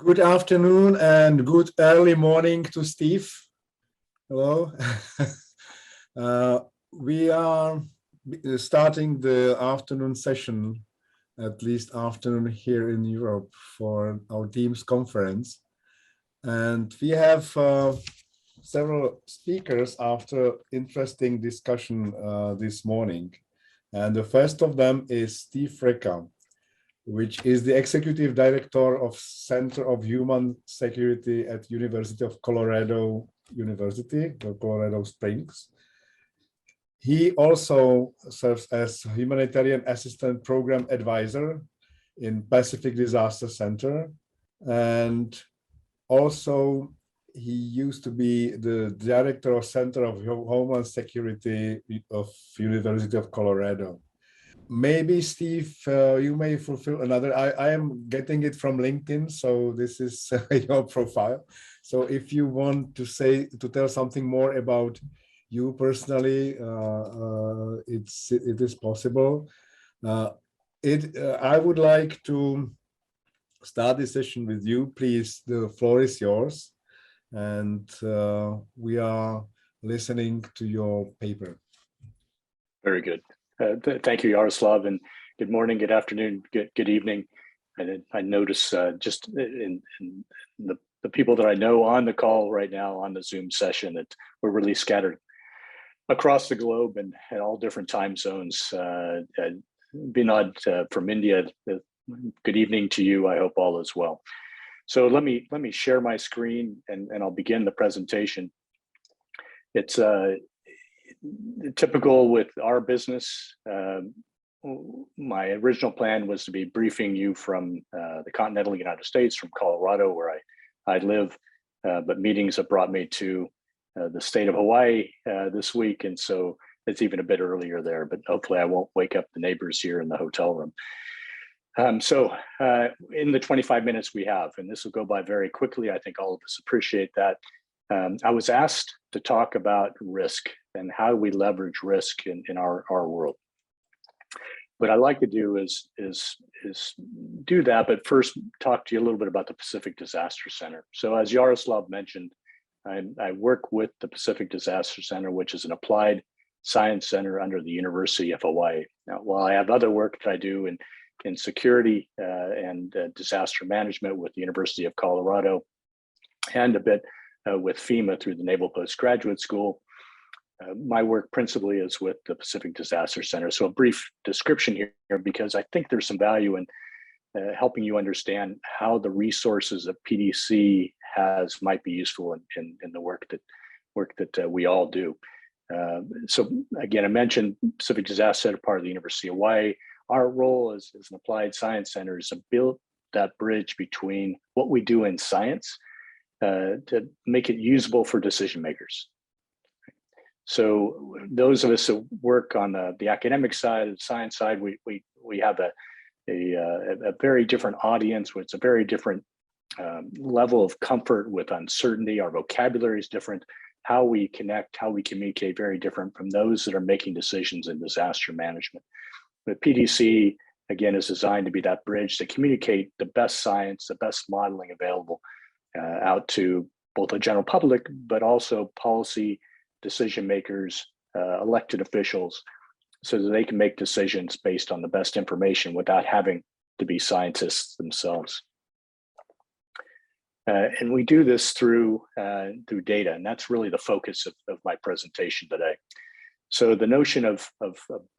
Good afternoon and good early morning to Steve. Hello. We are starting the afternoon session, at least afternoon here in Europe, for our Teams conference. And we have several speakers after interesting discussion this morning. And the first of them is Steve Recca, which is the Executive Director of Center of Human Security at University of Colorado University, Colorado Springs. He also serves as Humanitarian Assistant Program Advisor in Pacific Disaster Center. And also he used to be the Director of Center of Homeland Security of University of Colorado. Maybe Steve, you may fulfill another. I am getting it from LinkedIn, so this is your profile. So if you want to tell something more about you personally, it is possible. I would like to start this session with you. Please, the floor is yours, and we are listening to your paper. Very good. Thank you, Yaroslav, and good morning, good afternoon, good evening. And I notice just in the people that I know on the call right now on the Zoom session that we're really scattered across the globe and at all different time zones. Vinod from India, good evening to you. I hope all is well. So let me share my screen and I'll begin the presentation. It's typical with our business. My original plan was to be briefing you from the continental United States, from Colorado, where I live, but meetings have brought me to the state of Hawaii this week, and so it's even a bit earlier there, but hopefully I won't wake up the neighbors here in the hotel room. So in the 25 minutes we have, and this will go by very quickly, I think all of us appreciate that, I was asked to talk about risk and how we leverage risk in our world. What I'd like to do is do that, but first talk to you a little bit about the Pacific Disaster Center. So as Yaroslav mentioned, I work with the Pacific Disaster Center, which is an applied science center under the University of Hawaii. Now, while I have other work that I do in security and disaster management with the University of Colorado, and a bit with FEMA through the Naval Postgraduate School, my work principally is with the Pacific Disaster Center. So a brief description here, because I think there's some value in helping you understand how the resources that PDC has might be useful in the work that we all do. So again, I mentioned Pacific Disaster Center, part of the University of Hawaii. Our role as an applied science center is to build that bridge between what we do in science to make it usable for decision makers. So those of us that work on the academic side, the science side, we have a very different audience with a very different level of comfort with uncertainty. Our vocabulary is different. How we connect, how we communicate, very different from those that are making decisions in disaster management. But PDC, again, is designed to be that bridge to communicate the best science, the best modeling available out to both the general public, but also policy decision makers, elected officials, so that they can make decisions based on the best information without having to be scientists themselves. And we do this through data, and that's really the focus of my presentation today. So the notion of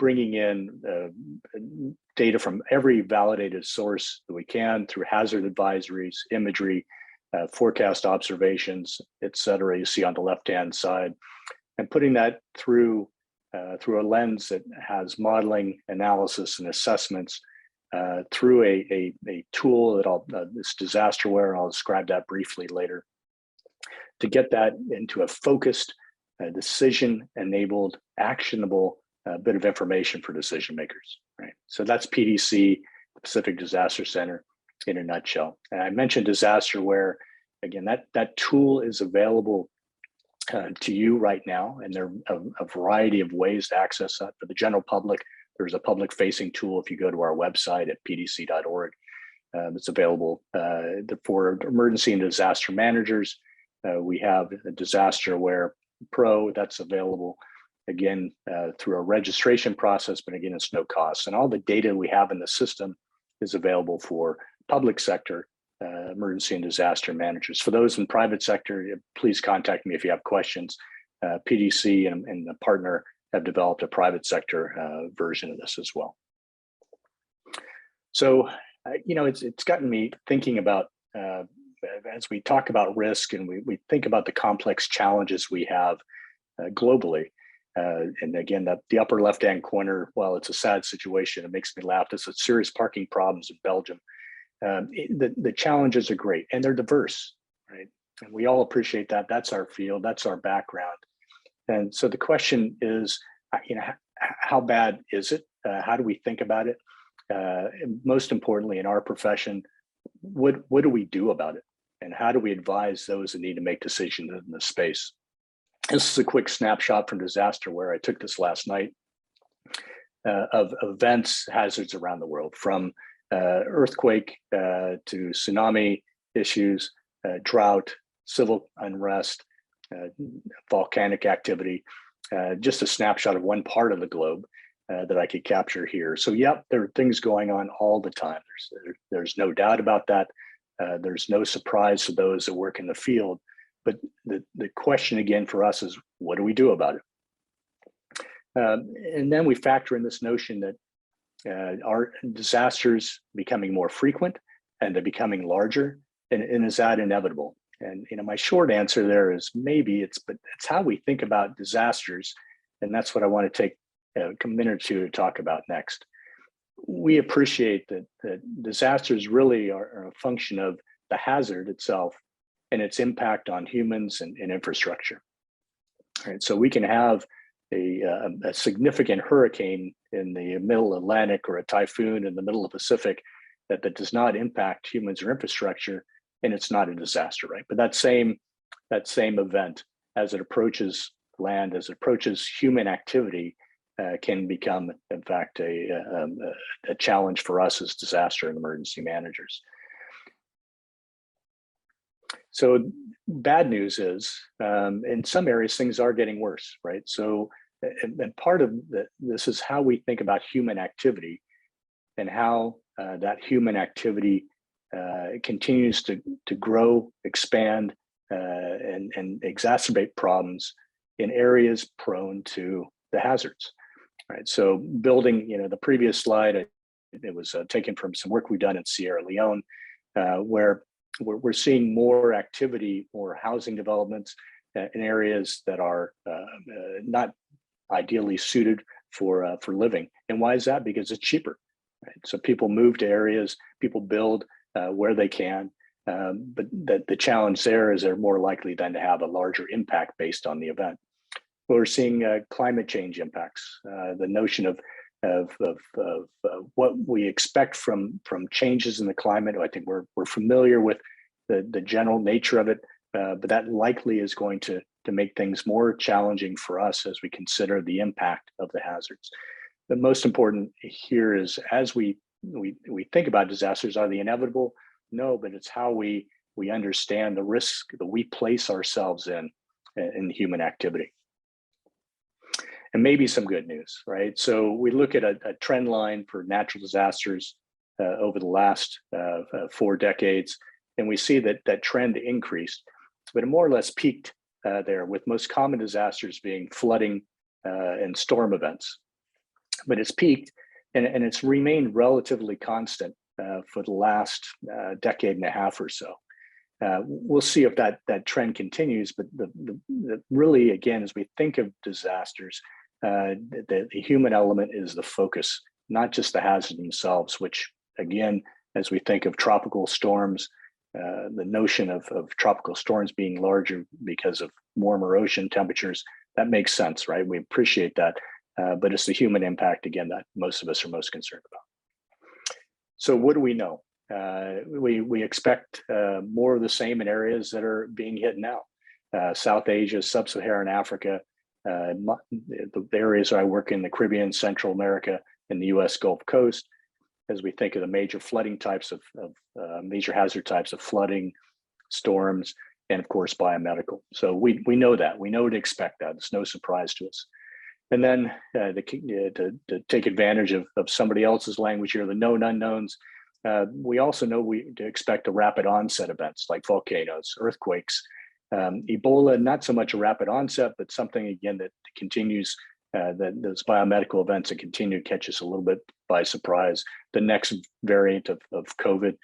bringing in data from every validated source that we can through hazard advisories, imagery, forecast observations, et cetera, you see on the left-hand side, and putting that through a lens that has modeling, analysis, and assessments through a tool that this disasterware, I'll describe that briefly later, to get that into a focused, decision-enabled, actionable bit of information for decision makers. Right. So that's PDC, the Pacific Disaster Center, in a nutshell. And I mentioned disasterware. Again, that tool is available to you right now, and there are a variety of ways to access that. For the general public, there's a public-facing tool if you go to our website at pdc.org. that's available for emergency and disaster managers. We have a Disaster Aware Pro that's available, again, through a registration process, but again, it's no cost. And all the data we have in the system is available for public sector emergency and disaster managers. For those in private sector, please contact me if you have questions. PDC and the partner have developed a private sector version of this as well. So, it's gotten me thinking about, as we talk about risk and we think about the complex challenges we have globally. And again, the upper left-hand corner, while it's a sad situation, it makes me laugh. There's serious parking problems in Belgium. The challenges are great and they're diverse, right? And we all appreciate that. That's our field, that's our background. And so the question is, how bad is it? How do we think about it? And most importantly, in our profession, what do we do about it? And how do we advise those that need to make decisions in this space? This is a quick snapshot from Disaster Aware. I took this last night of events, hazards around the world, from earthquake to tsunami issues, drought, civil unrest, volcanic activity, just a snapshot of one part of the globe that I could capture here. So yep, there are things going on all the time. There's no doubt about that. There's no surprise to those that work in the field. But the question again for us is, what do we do about it? And then we factor in this notion that are disasters becoming more frequent and they're becoming larger, and is that inevitable? And my short answer there is maybe, but it's how we think about disasters, and that's what I want to take a minute or two to talk about next. We appreciate that disasters really are a function of the hazard itself and its impact on humans and infrastructure. All right, so we can have a significant hurricane in the middle Atlantic or a typhoon in the middle of the Pacific that does not impact humans or infrastructure, and it's not a disaster, right? But that same event, as it approaches land, as it approaches human activity, can become, in fact, a challenge for us as disaster and emergency managers. So bad news is, in some areas, things are getting worse, right? So, and part of this is how we think about human activity and how that human activity continues to grow, expand, and exacerbate problems in areas prone to the hazards, right? So building, the previous slide, it was taken from some work we've done in Sierra Leone, where we're seeing more activity, more housing developments in areas that are not ideally suited for living. And why is that? Because it's cheaper, right? So people move to areas, people build where they can, but the challenge there is they're more likely then to have a larger impact based on the event. We're seeing climate change impacts, the notion of what we expect from changes in the climate. I think we're familiar with the general nature of it, but that likely is going to make things more challenging for us as we consider the impact of the hazards. The most important here is, as we think about disasters, are they inevitable? No, but it's how we understand the risk that we place ourselves in human activity. And maybe some good news, right? So we look at a trend line for natural disasters over the last 4 decades, and we see that trend increased, but it more or less peaked there, with most common disasters being flooding and storm events. But it's peaked, and it's remained relatively constant for the last decade and a half or so. We'll see if that trend continues, but really, again, as we think of disasters, the human element is the focus, not just the hazards themselves, which, again, as we think of tropical storms, the notion of tropical storms being larger because of warmer ocean temperatures, that makes sense, right? We appreciate that, but it's the human impact, again, that most of us are most concerned about. So what do we know? We expect more of the same in areas that are being hit now. South Asia, Sub-Saharan Africa, the areas I work in, the Caribbean, Central America, and the US Gulf Coast. as we think of the major flooding types of major hazard types of flooding, storms, and of course biomedical. So we know that, we know to expect that. It's no surprise to us. And then to take advantage of somebody else's language here, the known unknowns, we also know to expect a rapid onset events like volcanoes, earthquakes, Ebola, not so much a rapid onset, but something again that continues, those biomedical events that continue to catch us a little bit by surprise. The next variant of COVID,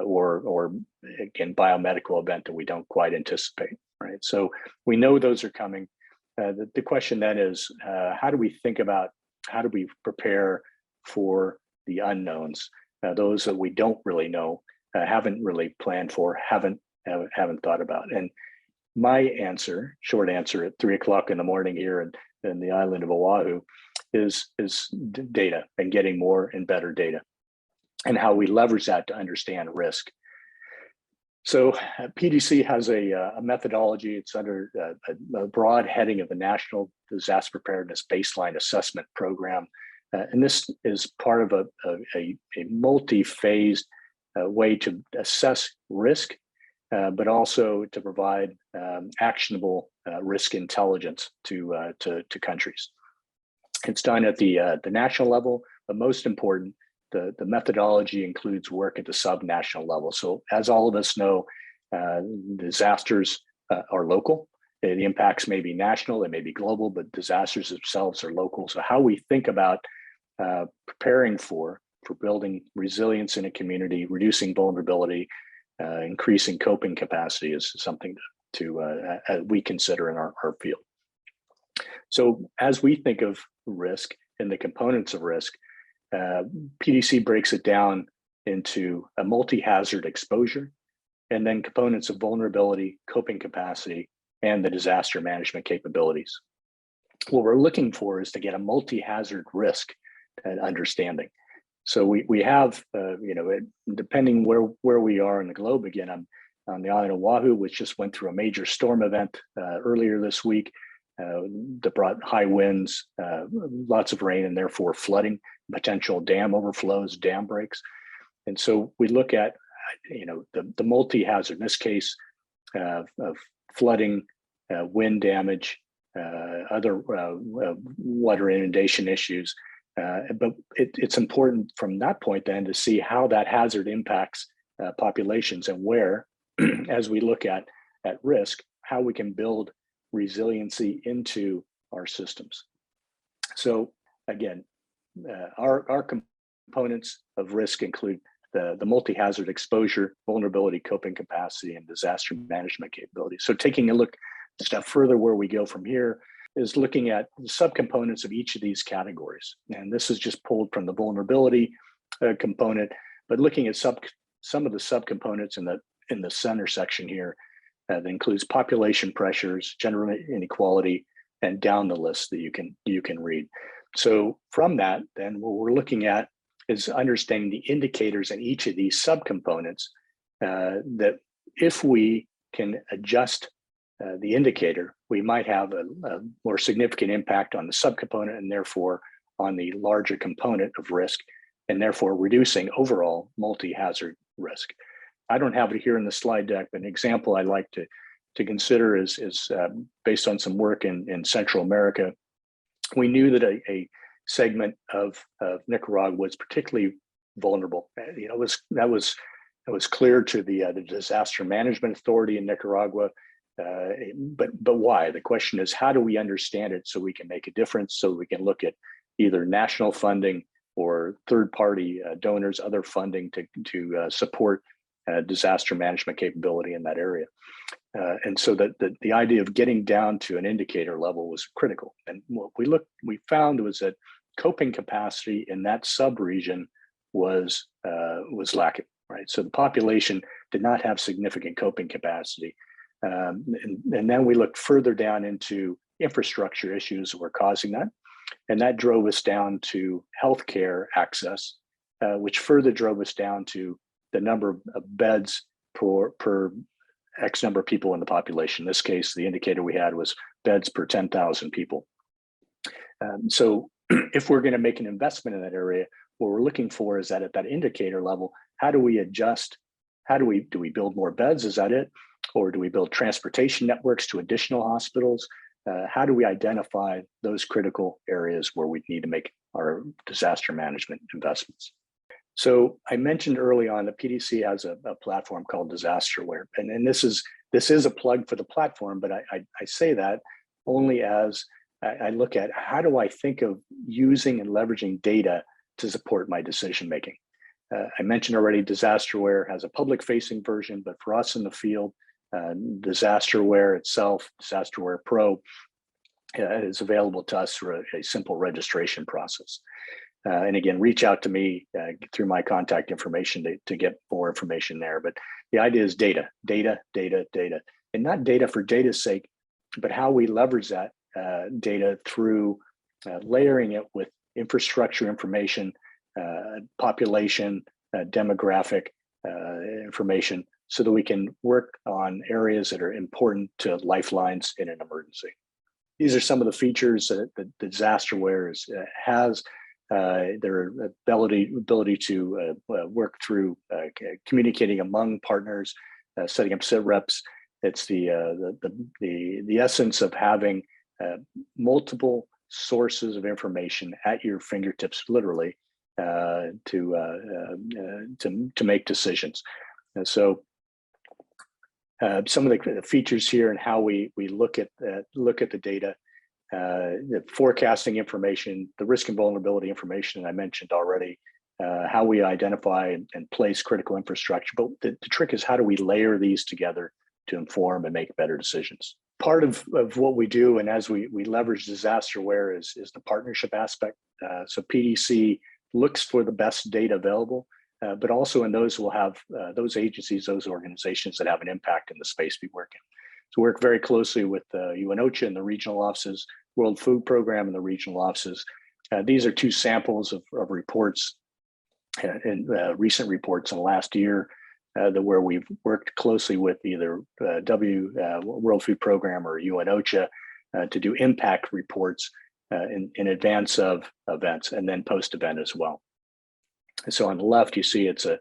or again, biomedical event that we don't quite anticipate, right? So we know those are coming. The question then is, how do we prepare for the unknowns, those that we don't really know, haven't really planned for, haven't thought about? And my answer, short answer at 3 o'clock in the morning here in the island of Oahu, is data, and getting more and better data, and how we leverage that to understand risk. So PDC has a methodology. It's under a broad heading of the National Disaster Preparedness Baseline Assessment Program. And this is part of a multi-phased way to assess risk, but also to provide actionable risk intelligence to countries. It's done at the national level, but most important, the methodology includes work at the sub-national level. So as all of us know, disasters are local. The impacts may be national, they may be global, but disasters themselves are local. So how we think about preparing for building resilience in a community, reducing vulnerability, increasing coping capacity is something we consider in our field. So as we think of risk and the components of risk, PDC breaks it down into a multi-hazard exposure, and then components of vulnerability, coping capacity, and the disaster management capabilities. What we're looking for is to get a multi-hazard risk understanding. So we have, depending where we are in the globe, again, I'm on the island of Oahu, which just went through a major storm event earlier this week that brought high winds, lots of rain, and therefore flooding, potential dam overflows, dam breaks. And so we look at, the multi-hazard, in this case, of flooding, wind damage, other water inundation issues. But it's important from that point then to see how that hazard impacts populations, and where, as we look at risk, how we can build resiliency into our systems. So again, our components of risk include the multi-hazard exposure, vulnerability, coping capacity, and disaster management capability. So taking a look a step further, where we go from here is looking at the subcomponents of each of these categories. And this is just pulled from the vulnerability component, but looking at some of the subcomponents in the center section here that includes population pressures, gender inequality, and down the list that you can read. So from that, then what we're looking at is understanding the indicators in each of these subcomponents, that if we can adjust the indicator, we might have a more significant impact on the subcomponent, and therefore on the larger component of risk, and therefore reducing overall multi-hazard risk. I don't have it here in the slide deck, but an example I'd like to consider is based on some work in Central America. We knew that a segment of Nicaragua was particularly vulnerable. That was clear to the Disaster Management Authority in Nicaragua. But why? The question is, how do we understand it so we can make a difference, so we can look at either national funding or third-party donors, other funding to support disaster management capability in that area. And so that the idea of getting down to an indicator level was critical. And what we found was that coping capacity in that sub-region was lacking, right? So the population did not have significant coping capacity. And then we looked further down into infrastructure issues that were causing that. And that drove us down to healthcare access, which further drove us down to the number of beds per X number of people in the population. In this case, the indicator we had was beds per 10,000 people. So if we're going to make an investment in that area, what we're looking for is that at that indicator level, how do we adjust? Do we build more beds? Is that it? Or do we build transportation networks to additional hospitals? How do we identify those critical areas where we need to make our disaster management investments? So I mentioned early on that PDC has a platform called DisasterWare, and this is a plug for the platform, but I say that only as I look at how do I think of using and leveraging data to support my decision making. I mentioned already DisasterWare has a public-facing version, but for us in the field, DisasterWare itself, DisasterWare Pro, is available to us through a simple registration process. And again, reach out to me through my contact information to get more information there. But the idea is data, and not data for data's sake, but how we leverage that data through layering it with infrastructure information, population, demographic information, so that we can work on areas that are important to lifelines in an emergency. These are some of the features that DisasterWare has. Their ability to work through communicating among partners, setting up sit reps. It's the essence of having multiple sources of information at your fingertips, literally, to make decisions. And so, some of the features here and how we look at the data. The forecasting information, the risk and vulnerability information that I mentioned already, how we identify and place critical infrastructure. But the trick is, how do we layer these together to inform and make better decisions? Part of what we do, and as we leverage DisasterWare, is the partnership aspect. So PDC looks for the best data available, but also in those we'll have those agencies, those organizations that have an impact in the space we work in. So we work very closely with UNOCHA and the regional offices, World Food Program and the regional offices. These are two samples of reports and recent reports in the last year where we've worked closely with either World Food Program or UNOCHA to do impact reports in advance of events and then post-event as well. So on the left, you see it's a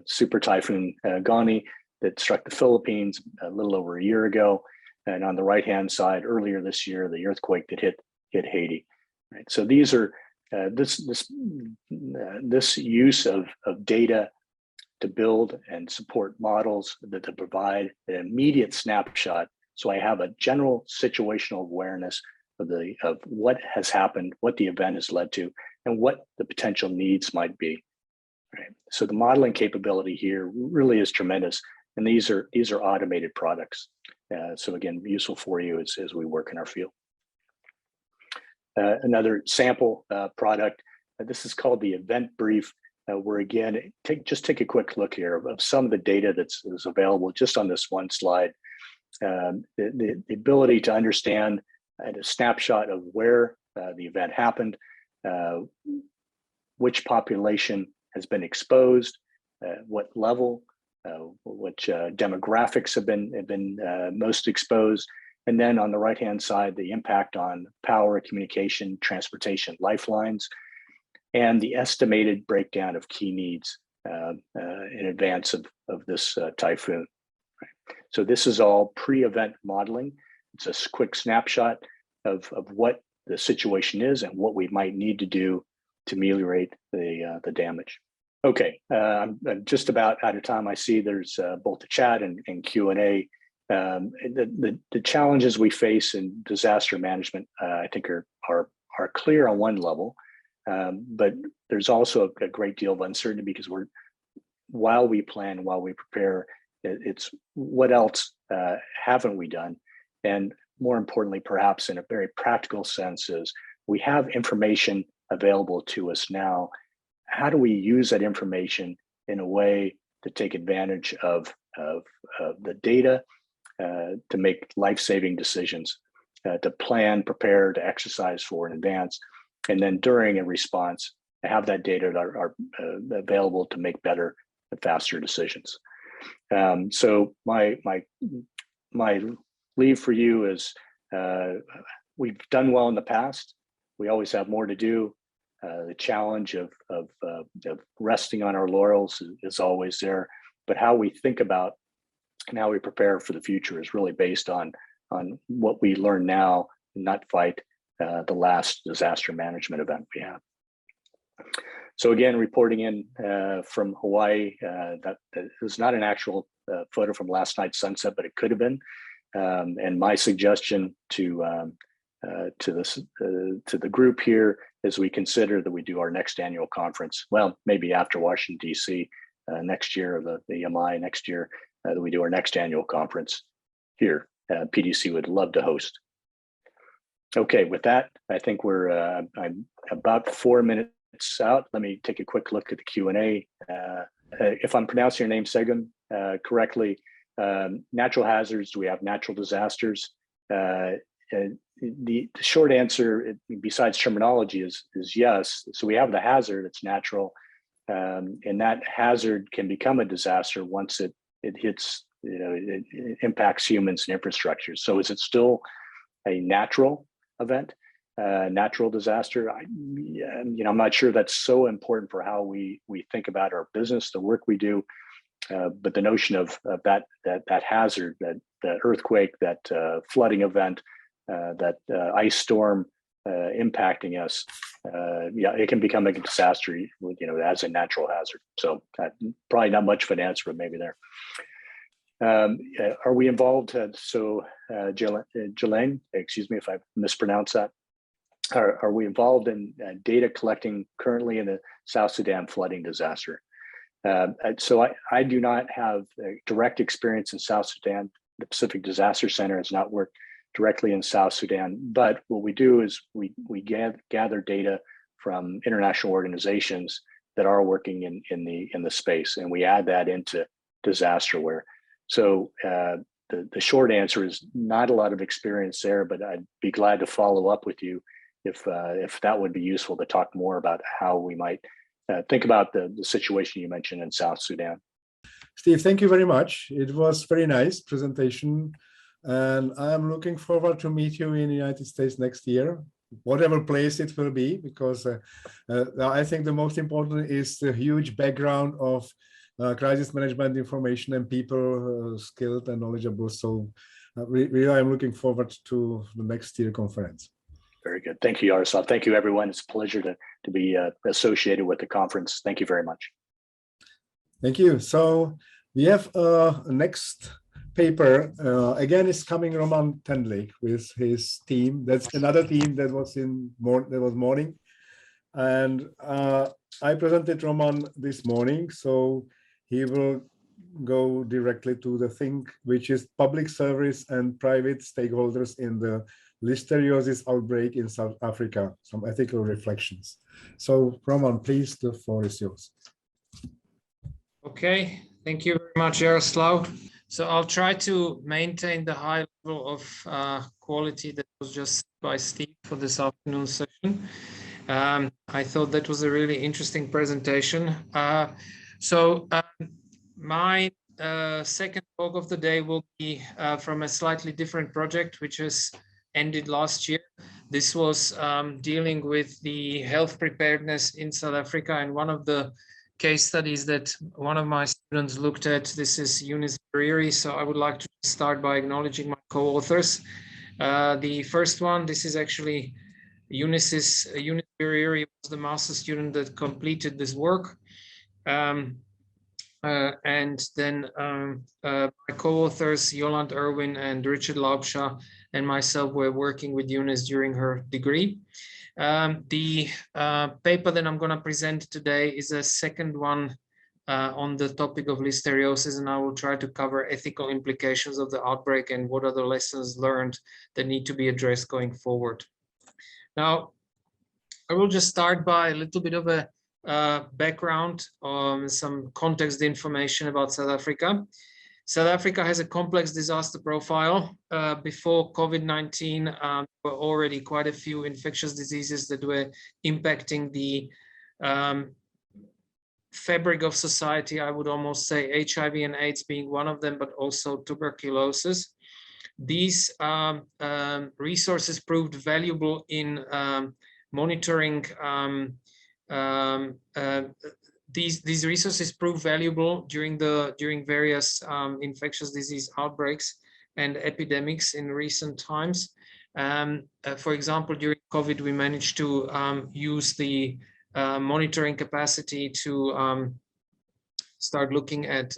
super typhoon Goni that struck the Philippines a little over a year ago. And on the right-hand side, earlier this year, the earthquake that hit Haiti. Right? So these are this use of data to build and support models that to provide an immediate snapshot. So I have a general situational awareness of what has happened, what the event has led to, and what the potential needs might be. Right? So the modeling capability here really is tremendous. And these are automated products. So again, useful for you as we work in our field. Another sample product, this is called the event brief, where again, just take a quick look here of some of the data that's available just on this one slide. The ability to understand a snapshot of where the event happened, which population has been exposed, what level, which demographics have been most exposed, and then on the right-hand side, the impact on power, communication, transportation, lifelines, and the estimated breakdown of key needs in advance of this typhoon. Right? So this is all pre-event modeling. It's a quick snapshot of what the situation is and what we might need to do to ameliorate the damage. Okay, I'm just about out of time. I see there's both the chat and Q&A. The challenges we face in disaster management, I think are clear on one level, but there's also a great deal of uncertainty because while we plan, while we prepare, it's what else haven't we done? And more importantly, perhaps in a very practical sense, is we have information available to us now. How do we use that information in a way to take advantage of the data to make life-saving decisions, to plan, prepare, to exercise for in advance, and then during a response, to have that data that are available to make better and faster decisions. So my leave for you is we've done well in the past. We always have more to do. The challenge of resting on our laurels is always there, but how we think about and how we prepare for the future is really based on what we learn now, and not fight the last disaster management event we had. So again, reporting in from Hawaii, that is not an actual photo from last night's sunset, but it could have been. And my suggestion to the group here is we consider that we do our next annual conference. Well, maybe after Washington, D.C. Next year, or the EMI next year, that we do our next annual conference here. PDC would love to host. Okay, with that, I think we're I'm about 4 minutes out. Let me take a quick look at the Q&A. If I'm pronouncing your name, Segun, correctly, natural hazards, do we have natural disasters? The short answer, besides terminology, is yes. So we have the hazard, it's natural, and that hazard can become a disaster once it hits, it impacts humans and infrastructure. So is it still a natural event, natural disaster? I'm not sure that's so important for how we think about our business, the work we do, but the notion of that hazard, that earthquake, that flooding event, that ice storm impacting us, it can become a disaster, as a natural hazard. So probably not much of an answer, but maybe there. Are we involved? Yoland, excuse me if I mispronounced that. Are we involved in data collecting currently in the South Sudan flooding disaster? So I do not have direct experience in South Sudan. The Pacific Disaster Center has not worked directly in South Sudan, but what we do is we gather data from international organizations that are working in the space, and we add that into disasterware. So the short answer is not a lot of experience there, but I'd be glad to follow up with you if that would be useful to talk more about how we might think about the situation you mentioned in South Sudan. Steve, thank you very much. It was very nice presentation, and I'm looking forward to meet you in the United States next year, whatever place it will be, because I think the most important is the huge background of crisis management information and people skilled and knowledgeable. So really, I'm looking forward to the next year conference. Very good. Thank you, Yaroslav. Thank you, everyone. It's a pleasure to be associated with the conference. Thank you very much. Thank you. So we have a next paper. Again, is coming Roman Tandlich with his team. That's another team that was morning. And I presented Roman this morning. So he will go directly to the thing, which is public service and private stakeholders in the listeriosis outbreak in South Africa, some ethical reflections. So Roman, please, the floor is yours. Okay, thank you very much, Yaroslav. So I'll try to maintain the high level of quality that was just by Steve for this afternoon session. I thought that was a really interesting presentation. My second talk of the day will be from a slightly different project, which has ended last year. This was dealing with the health preparedness in South Africa, and one of the case studies that one of my students looked at, this is Eunice Vhiriri. So I would like to start by acknowledging my co-authors. The first one, this is actually Eunice Vhiriri was the master student that completed this work. And then my co-authors, Yoland, Irwin, and Richard Laubscher, and myself were working with Eunice during her degree. The paper that I'm going to present today is a second one on the topic of listeriosis, and I will try to cover ethical implications of the outbreak and what are the lessons learned that need to be addressed going forward. Now, I will just start by a little bit of a background, some context information about South Africa. South Africa has a complex disaster profile. Before COVID-19, there were already quite a few infectious diseases that were impacting the fabric of society. I would almost say HIV and AIDS being one of them, but also tuberculosis. These resources proved valuable in monitoring these resources prove valuable during various infectious disease outbreaks and epidemics in recent times. For example, during COVID, we managed to use the monitoring capacity to start looking at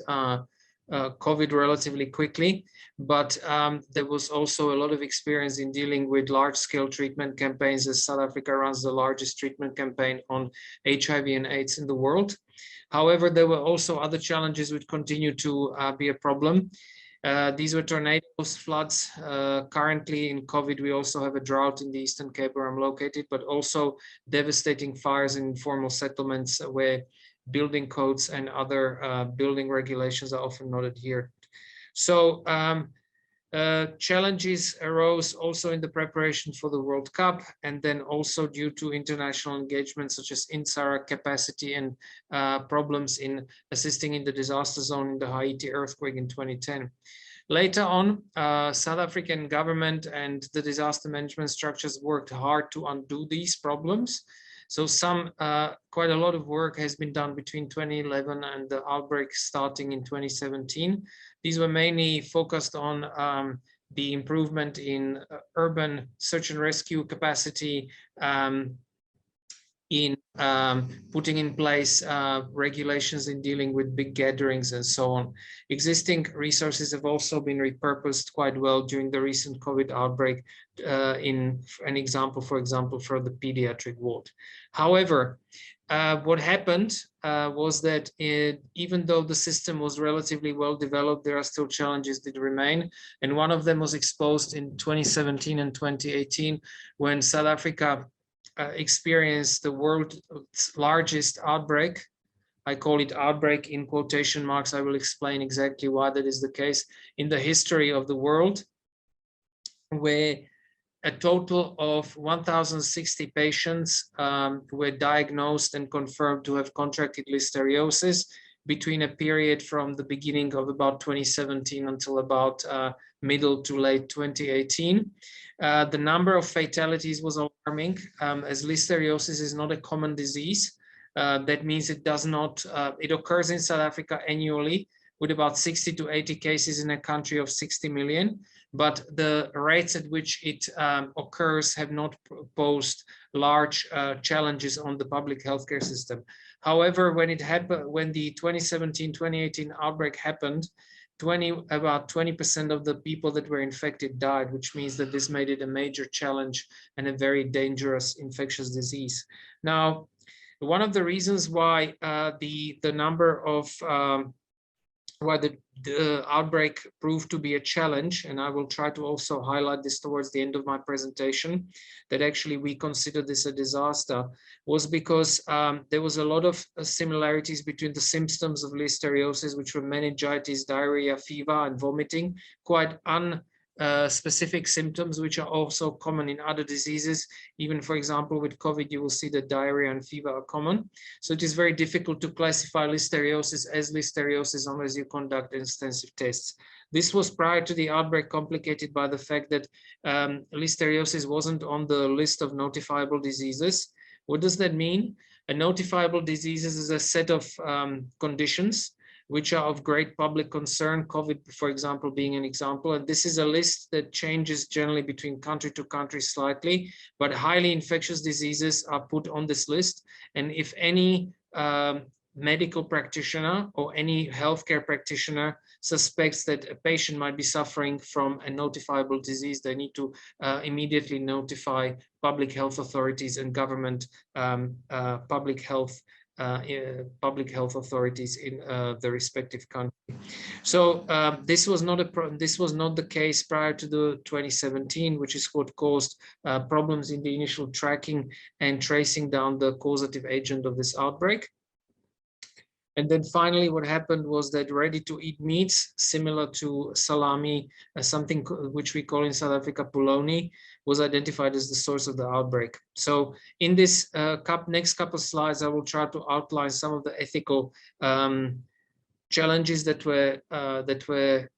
COVID relatively quickly, but there was also a lot of experience in dealing with large-scale treatment campaigns, as South Africa runs the largest treatment campaign on HIV and AIDS in the world. However, there were also other challenges which continue to be a problem. These were tornadoes, floods. Currently in COVID, we also have a drought in the Eastern Cape where I'm located, but also devastating fires in informal settlements where building codes and other building regulations are often not adhered. So challenges arose also in the preparation for the World Cup, and then also due to international engagement such as INSARA capacity and problems in assisting in the disaster zone in the Haiti earthquake in 2010. Later on, South African government and the disaster management structures worked hard to undo these problems. So quite a lot of work has been done between 2011 and the outbreak starting in 2017. These were mainly focused on the improvement in urban search and rescue capacity, in putting in place regulations in dealing with big gatherings and so on. Existing resources have also been repurposed quite well during the recent COVID outbreak, in an example, for the pediatric ward. However, what happened was that even though the system was relatively well developed, there are still challenges that remain. And one of them was exposed in 2017 and 2018 when South Africa experienced the world's largest outbreak. I call it outbreak in quotation marks. I will explain exactly why that is the case in the history of the world, where a total of 1,060 patients were diagnosed and confirmed to have contracted listeriosis between a period from the beginning of about 2017 until about middle to late 2018. The number of fatalities was alarming, as listeriosis is not a common disease. That means it does not, it occurs in South Africa annually with about 60 to 80 cases in a country of 60 million. But the rates at which it occurs have not posed large challenges on the public healthcare system. However, when the 2017-2018 outbreak happened, about 20% of the people that were infected died, which means that this made it a major challenge and a very dangerous infectious disease. Now, one of the reasons why the number of why the outbreak proved to be a challenge, and I will try to also highlight this towards the end of my presentation, that actually we consider this a disaster, was because there was a lot of similarities between the symptoms of listeriosis, which were meningitis, diarrhea, fever, and vomiting, quite specific symptoms, which are also common in other diseases. Even, for example, with COVID, you will see that diarrhea and fever are common. So it is very difficult to classify listeriosis as listeriosis unless you conduct extensive tests. This was prior to the outbreak complicated by the fact that listeriosis wasn't on the list of notifiable diseases. What does that mean? A notifiable disease is a set of conditions which are of great public concern, COVID, for example, being an example. And this is a list that changes generally between country to country slightly, but highly infectious diseases are put on this list. And if any medical practitioner or any healthcare practitioner suspects that a patient might be suffering from a notifiable disease, they need to immediately notify public health authorities and government public health authorities in the respective country. So this was not the case prior to the 2017, which is what caused problems in the initial tracking and tracing down the causative agent of this outbreak. And then finally, what happened was that ready-to-eat meats, similar to salami, something which we call in South Africa polony, was identified as the source of the outbreak. So in this next couple of slides, I will try to outline some of the ethical challenges that were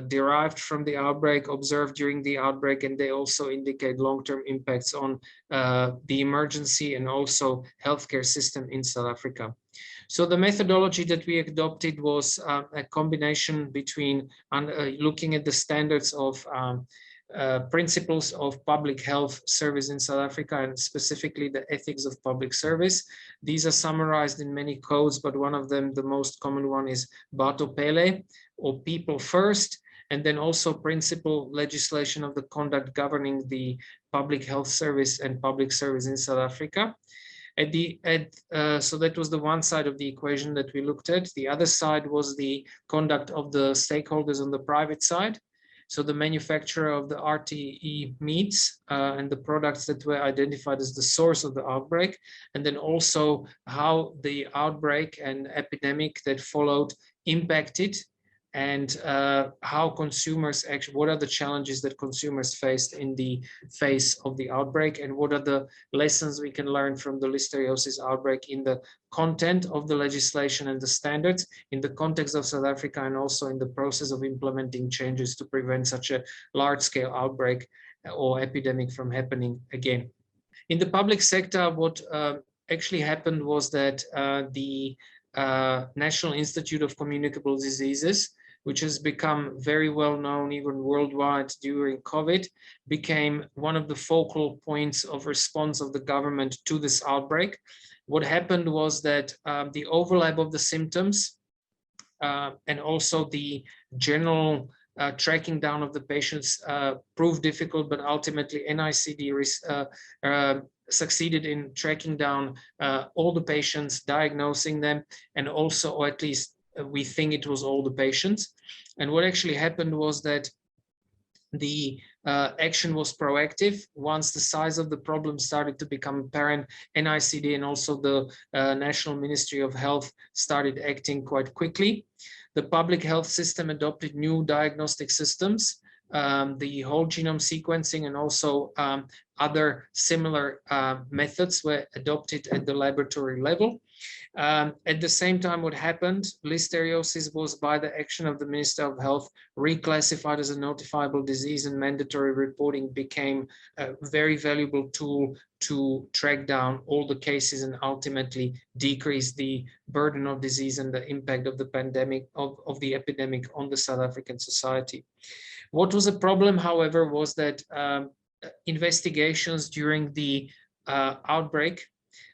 derived from the outbreak, observed during the outbreak, and they also indicate long-term impacts on the emergency and also healthcare system in South Africa. So the methodology that we adopted was a combination between looking at the standards of principles of public health service in South Africa, and specifically the ethics of public service. These are summarized in many codes, but one of them, the most common one, is Batho Pele, or people first, and then also principle legislation of the conduct governing the public health service and public service in South Africa. So that was the one side of the equation that we looked at. The other side was the conduct of the stakeholders on the private side. So the manufacturer of the RTE meats and the products that were identified as the source of the outbreak, and then also how the outbreak and epidemic that followed impacted, and how consumers actually, what are the challenges that consumers faced in the face of the outbreak, and what are the lessons we can learn from the listeriosis outbreak in the content of the legislation and the standards, in the context of South Africa, and also in the process of implementing changes to prevent such a large-scale outbreak or epidemic from happening again. In the public sector, what actually happened was that the National Institute of Communicable Diseases, which has become very well known even worldwide during COVID, became one of the focal points of response of the government to this outbreak. What happened was that the overlap of the symptoms and also the general tracking down of the patients proved difficult, but ultimately NICD succeeded in tracking down all the patients, diagnosing them, and also, or at least we think it was all the patients. And what actually happened was that the action was proactive. Once the size of the problem started to become apparent, NICD and also the National Ministry of Health started acting quite quickly. The public health system adopted new diagnostic systems, the whole genome sequencing, and also other similar methods were adopted at the laboratory level. At the same time, what happened, listeriosis was, by the action of the Minister of Health, reclassified as a notifiable disease, and mandatory reporting became a very valuable tool to track down all the cases and ultimately decrease the burden of disease and the impact of the pandemic, of the epidemic on the South African society. What was a problem, however, was that investigations during the outbreak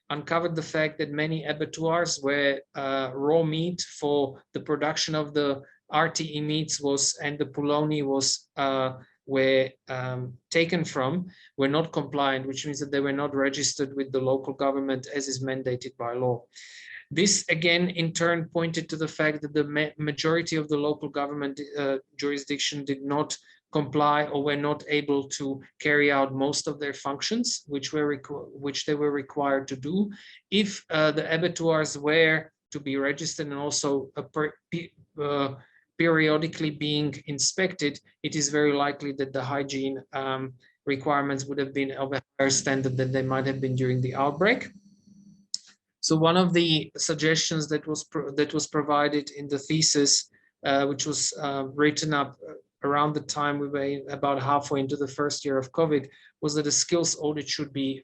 uncovered the fact that many abattoirs where raw meat for the production of the RTE meats was, and the puloni was, were taken from, were not compliant, which means that they were not registered with the local government as is mandated by law. This again, in turn, pointed to the fact that the majority of the local government jurisdiction did not comply or were not able to carry out most of their functions, which they were required to do. If the abattoirs were to be registered and also periodically being inspected, it is very likely that the hygiene requirements would have been of a higher standard than they might have been during the outbreak. So one of the suggestions that was provided in the thesis, which was written up around the time we were about halfway into the first year of COVID, was that a skills audit should be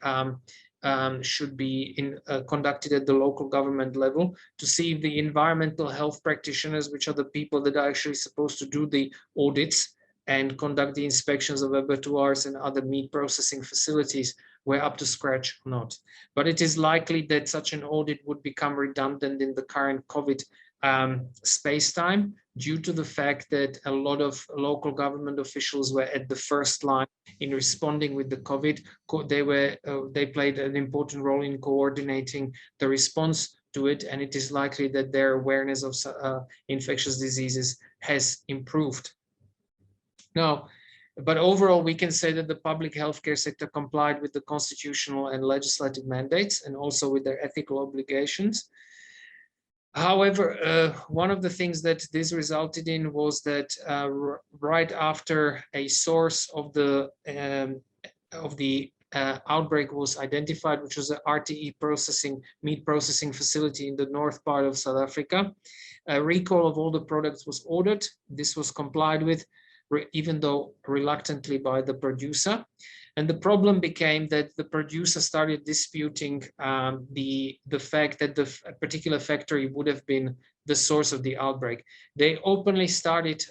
conducted at the local government level to see if the environmental health practitioners, which are the people that are actually supposed to do the audits and conduct the inspections of abattoirs and other meat processing facilities, were up to scratch or not. But it is likely that such an audit would become redundant in the current COVID space-time, due to the fact that a lot of local government officials were at the first line in responding with the COVID. They played an important role in coordinating the response to it, and it is likely that their awareness of infectious diseases has improved. Now, but overall, we can say that the public healthcare sector complied with the constitutional and legislative mandates and also with their ethical obligations. However, one of the things that this resulted in was that right after a source of the outbreak was identified, which was an RTE meat processing facility in the north part of South Africa, A recall of all the products was ordered. This was complied with, even though reluctantly, by the producer. And the problem became that the producer started disputing the fact that the particular factory would have been the source of the outbreak. They openly started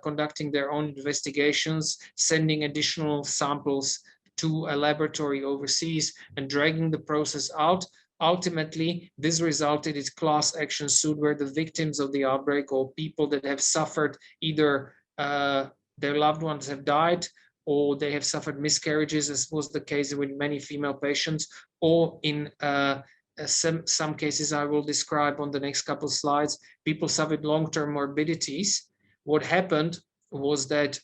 conducting their own investigations, sending additional samples to a laboratory overseas and dragging the process out. Ultimately, this resulted in class action suit where the victims of the outbreak or people that have suffered either their loved ones have died or they have suffered miscarriages, as was the case with many female patients, or in some cases I will describe on the next couple of slides, people suffered long-term morbidities. What happened was that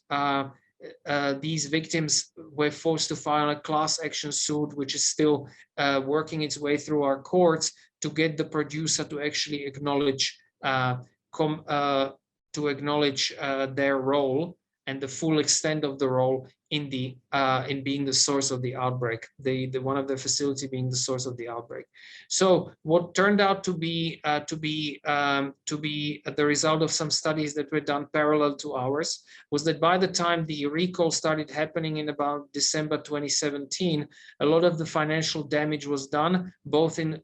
these victims were forced to file a class action suit, which is still working its way through our courts, to get the producer to actually acknowledge their role and the full extent of the role in being the source of the outbreak, the one of the facility being the source of the outbreak. So what turned out to be the result of some studies that were done parallel to ours was that by the time the recall started happening in about December 2017, a lot of the financial damage was done, both in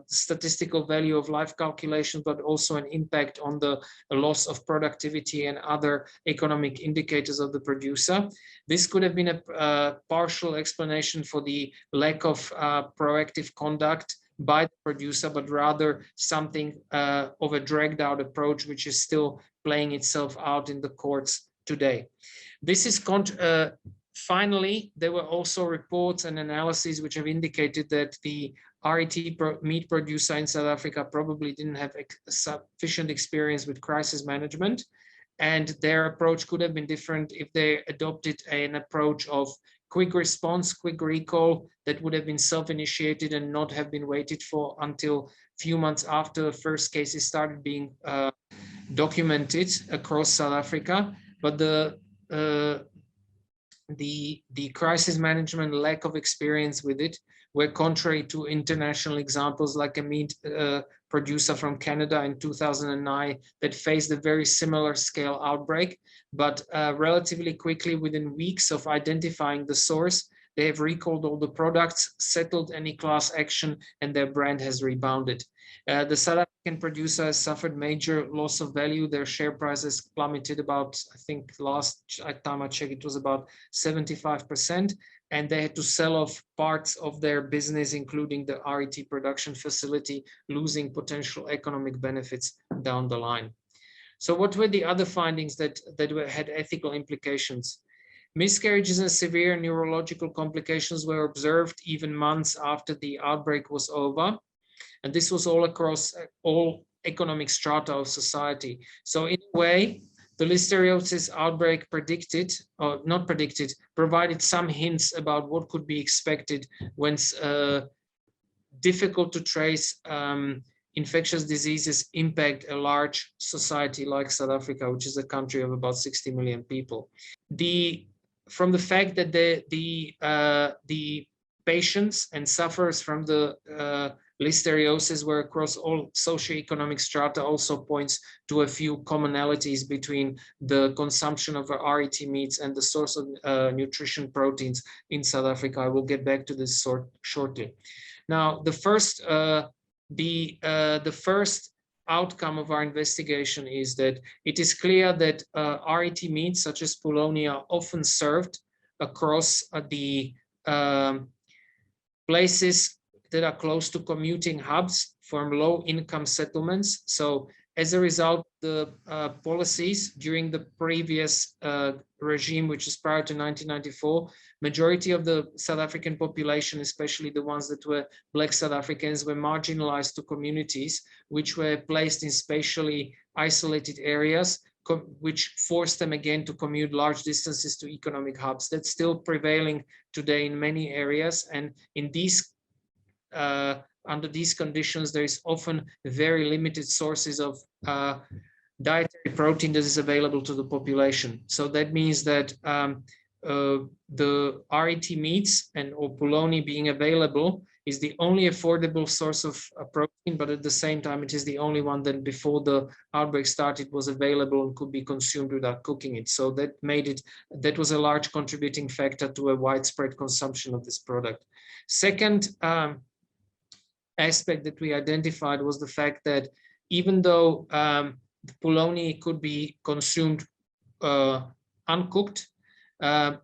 statistical value of life calculation, but also an impact on the loss of productivity and other economic indicators of the producer. This could have been a partial explanation for the lack of proactive conduct by the producer, but rather something of a dragged out approach, which is still playing itself out in the courts today. This is finally, there were also reports and analyses which have indicated that the RET meat producer in South Africa probably didn't have sufficient experience with crisis management. And their approach could have been different if they adopted an approach of quick response, quick recall that would have been self-initiated and not have been waited for until a few months after the first cases started being documented across South Africa. But the crisis management lack of experience with it were contrary to international examples like a meat producer from Canada in 2009 that faced a very similar scale outbreak, but relatively quickly, within weeks of identifying the source, they have recalled all the products, settled any class action, and their brand has rebounded. The South African producer has suffered major loss of value. Their share price has plummeted about, I think last time I checked, it was about 75%. And they had to sell off parts of their business, including the RET production facility, losing potential economic benefits down the line. So what were the other findings that had ethical implications? Miscarriages and severe neurological complications were observed even months after the outbreak was over. And this was all across all economic strata of society. So in a way, the listeriosis outbreak provided some hints about what could be expected when difficult to trace infectious diseases impact a large society like South Africa, which is a country of about 60 million people. From the fact that the patients and sufferers from the listeriosis were across all socioeconomic strata also points to a few commonalities between the consumption of RET meats and the source of nutrition proteins in South Africa. I will get back to this shortly. Now, the first outcome of our investigation is that it is clear that RET meats such as polony are often served across the places that are close to commuting hubs from low-income settlements. So as a result, the policies during the previous regime, which is prior to 1994, majority of the South African population, especially the ones that were Black South Africans, were marginalized to communities, which were placed in spatially isolated areas, which forced them again to commute large distances to economic hubs. That's still prevailing today in many areas. And in these under these conditions, there is often very limited sources of dietary protein that is available to the population. So that means that the RET meats or polony being available is the only affordable source of protein, but at the same time, it is the only one that before the outbreak started was available and could be consumed without cooking it. So that made it, that was a large contributing factor to a widespread consumption of this product. Second aspect that we identified was the fact that even though the polony could be consumed uncooked,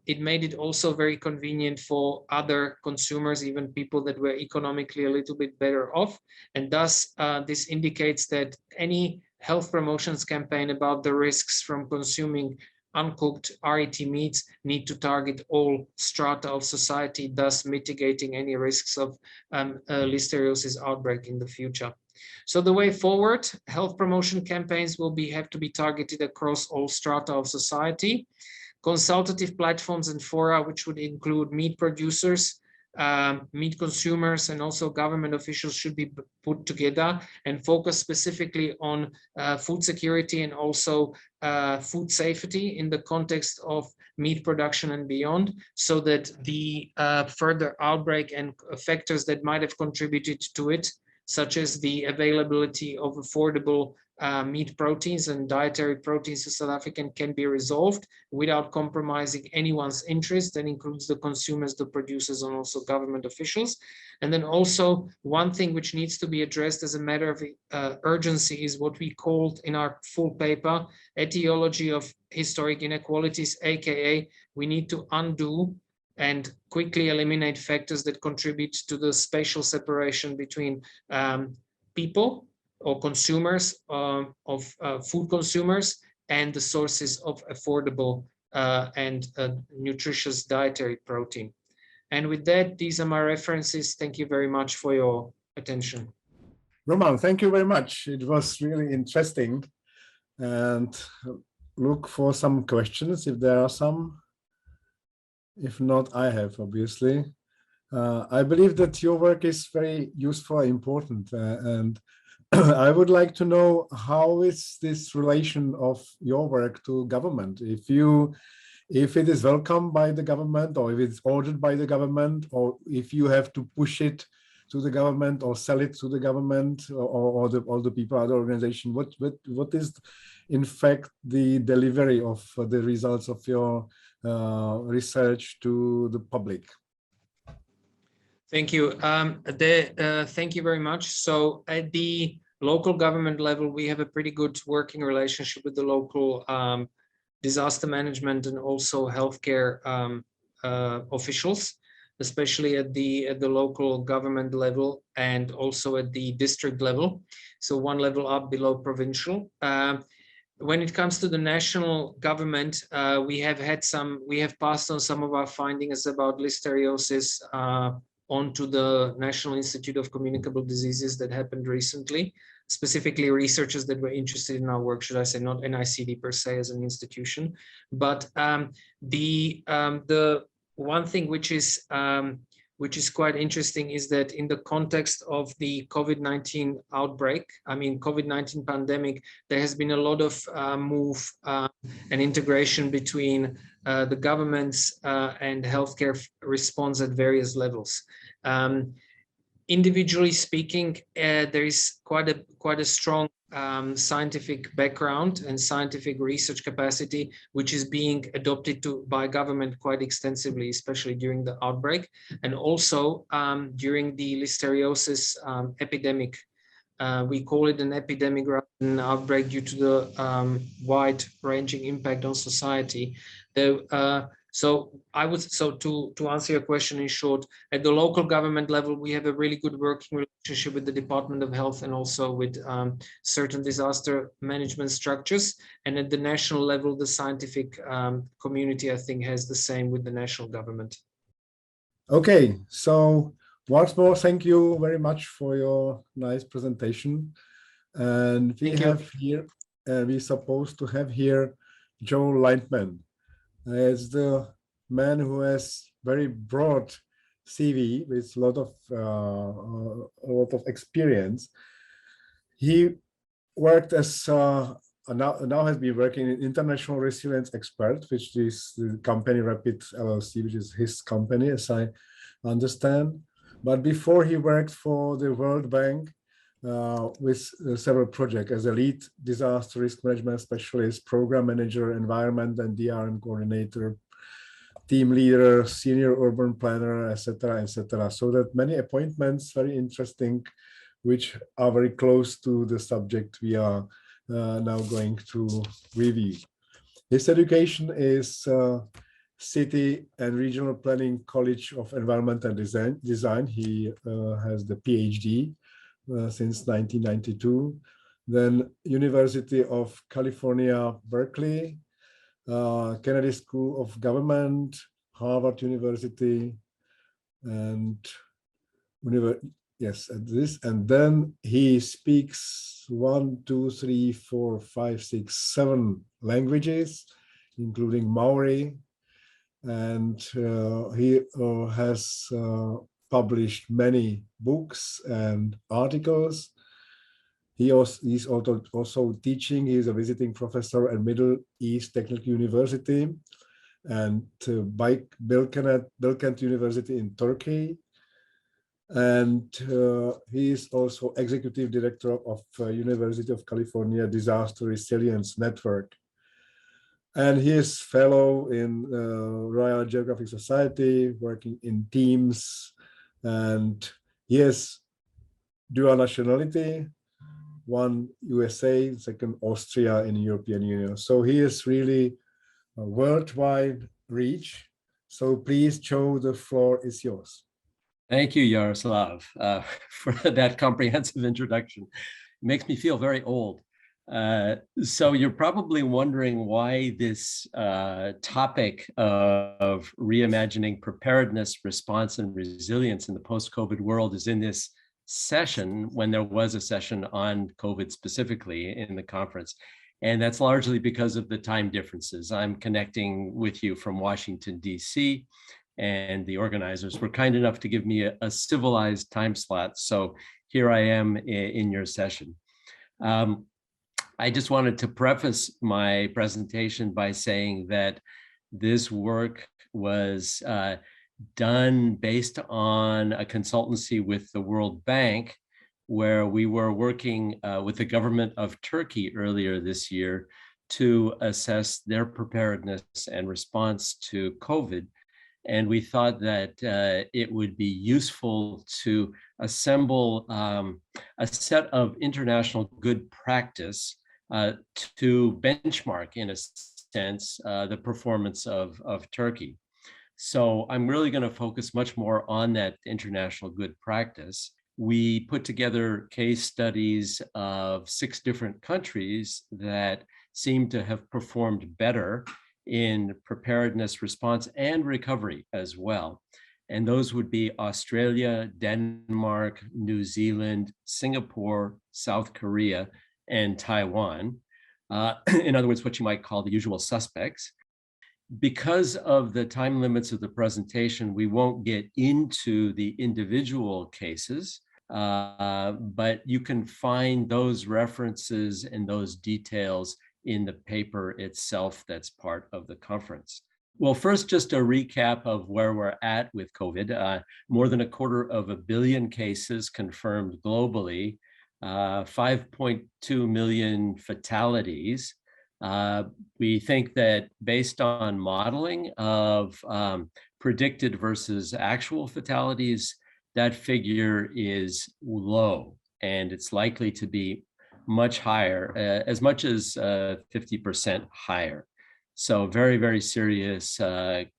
it made it also very convenient for other consumers, even people that were economically a little bit better off. And thus, this indicates that any health promotions campaign about the risks from consuming uncooked RET meats need to target all strata of society, thus mitigating any risks of listeriosis outbreak in the future. So the way forward, health promotion campaigns will have to be targeted across all strata of society. Consultative platforms and fora, which would include meat producers, meat consumers, and also government officials, should be put together and focus specifically on food security and also food safety in the context of meat production and beyond, so that the further outbreak and factors that might have contributed to it, such as the availability of affordable meat proteins and dietary proteins to South African, can be resolved without compromising anyone's interest. That includes the consumers, the producers, and also government officials. And then also one thing which needs to be addressed as a matter of urgency is what we called in our full paper, etiology of historic inequalities, aka we need to undo and quickly eliminate factors that contribute to the spatial separation between people or consumers of food consumers and the sources of affordable and nutritious dietary protein. And with that, these are my references. Thank you very much for your attention. Roman, thank you very much. It was really interesting, and look for some questions if there are some. If not, I have, obviously. I believe that your work is very useful and important, and I would like to know, how is this relation of your work to government? If it is welcomed by the government, or if it's ordered by the government, or if you have to push it to the government or sell it to the government, or the people, other organization, what is in fact the delivery of the results of your research to the public? Thank you. Thank you very much. So at the local government level, we have a pretty good working relationship with the local disaster management and also healthcare officials, especially at the local government level and also at the district level. So one level up below provincial. When it comes to the national government, we have passed on some of our findings about listeriosis onto the National Institute of Communicable Diseases that happened recently, specifically researchers that were interested in our work, should I say, not NICD per se as an institution. But the one thing which is quite interesting is that in the context of the COVID-19 outbreak, COVID-19 pandemic, there has been a lot of move and integration between the government's and healthcare response at various levels. Individually speaking, there is quite a strong scientific background and scientific research capacity, which is being adopted by government quite extensively, especially during the outbreak, and also during the listeriosis epidemic. We call it an epidemic rather than an outbreak due to the wide-ranging impact on society. So to answer your question in short, at the local government level, we have a really good working relationship with the Department of Health and also with certain disaster management structures. And at the national level, the scientific community, I think, has the same with the national government. Okay, so once more, thank you very much for your nice presentation. And we're supposed to have here Joe Leitmann. As the man who has very broad CV with a lot of experience. He worked as now has been working in international resilience expert, which is the company Rapid LLC, which is his company, as I understand. But before he worked for the World Bank with several projects as a lead disaster risk management specialist, program manager, environment and DRM coordinator, team leader, senior urban planner, etc., etc. So that many appointments, very interesting, which are very close to the subject we are now going to review. His education is City and Regional Planning College of Environment and Design. He has the PhD since 1992. Then University of California, Berkeley, Kennedy School of Government, Harvard University, and yes, at this, and then he speaks 1, 2, 3, 4, 5, 6, 7 languages, including Maori, and he has published many books and articles. He's also teaching. He is a visiting professor at Middle East Technical University and Bilkent University in Turkey. And he is also executive director of University of California Disaster Resilience Network. And he is fellow in Royal Geographic Society, working in teams, and he has dual nationality, one USA, second Austria in the European Union. So he is really a worldwide reach. So please, Joe, the floor is yours. Thank you, Yaroslav, for that comprehensive introduction. It makes me feel very old. So you're probably wondering why this topic of reimagining preparedness, response, and resilience in the post-COVID world is in this session when there was a session on COVID specifically in the conference. And that's largely because of the time differences. I'm connecting with you from Washington, D.C., and the organizers were kind enough to give me a civilized time slot. So here I am in your session. I just wanted to preface my presentation by saying that this work was done based on a consultancy with the World Bank, where we were working with the government of Turkey earlier this year to assess their preparedness and response to COVID. And we thought that it would be useful to assemble a set of international good practice to benchmark, in a sense, the performance of Turkey. So I'm really going to focus much more on that international good practice. We put together case studies of 6 different countries that seem to have performed better in preparedness, response, and recovery as well. And those would be Australia, Denmark, New Zealand, Singapore, South Korea, and Taiwan. In other words, what you might call the usual suspects. Because of the time limits of the presentation, we won't get into the individual cases, but you can find those references and those details in the paper itself that's part of the conference. Well, first, just a recap of where we're at with COVID. More than 250 million cases confirmed globally, 5.2 million fatalities. We think that based on modeling of predicted versus actual fatalities, that figure is low, and it's likely to be much higher, as much as 50% higher. So very, very serious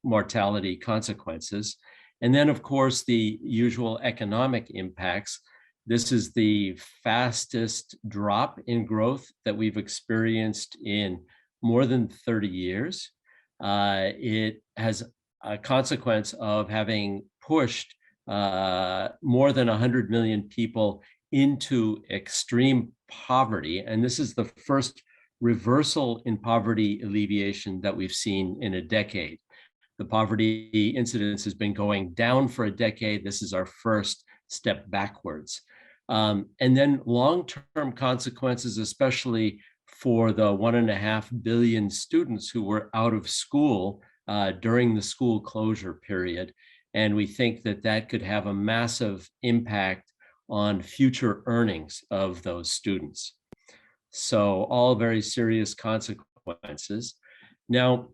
mortality consequences. And then, of course, the usual economic impacts. This is the fastest drop in growth that we've experienced in more than 30 years. It has a consequence of having pushed more than 100 million people into extreme poverty. And this is the first reversal in poverty alleviation that we've seen in a decade. The poverty incidence has been going down for a decade. This is our first step backwards. And then long-term consequences, especially for the 1.5 billion students who were out of school during the school closure period. And we think that that could have a massive impact on future earnings of those students. So all very serious consequences. Now,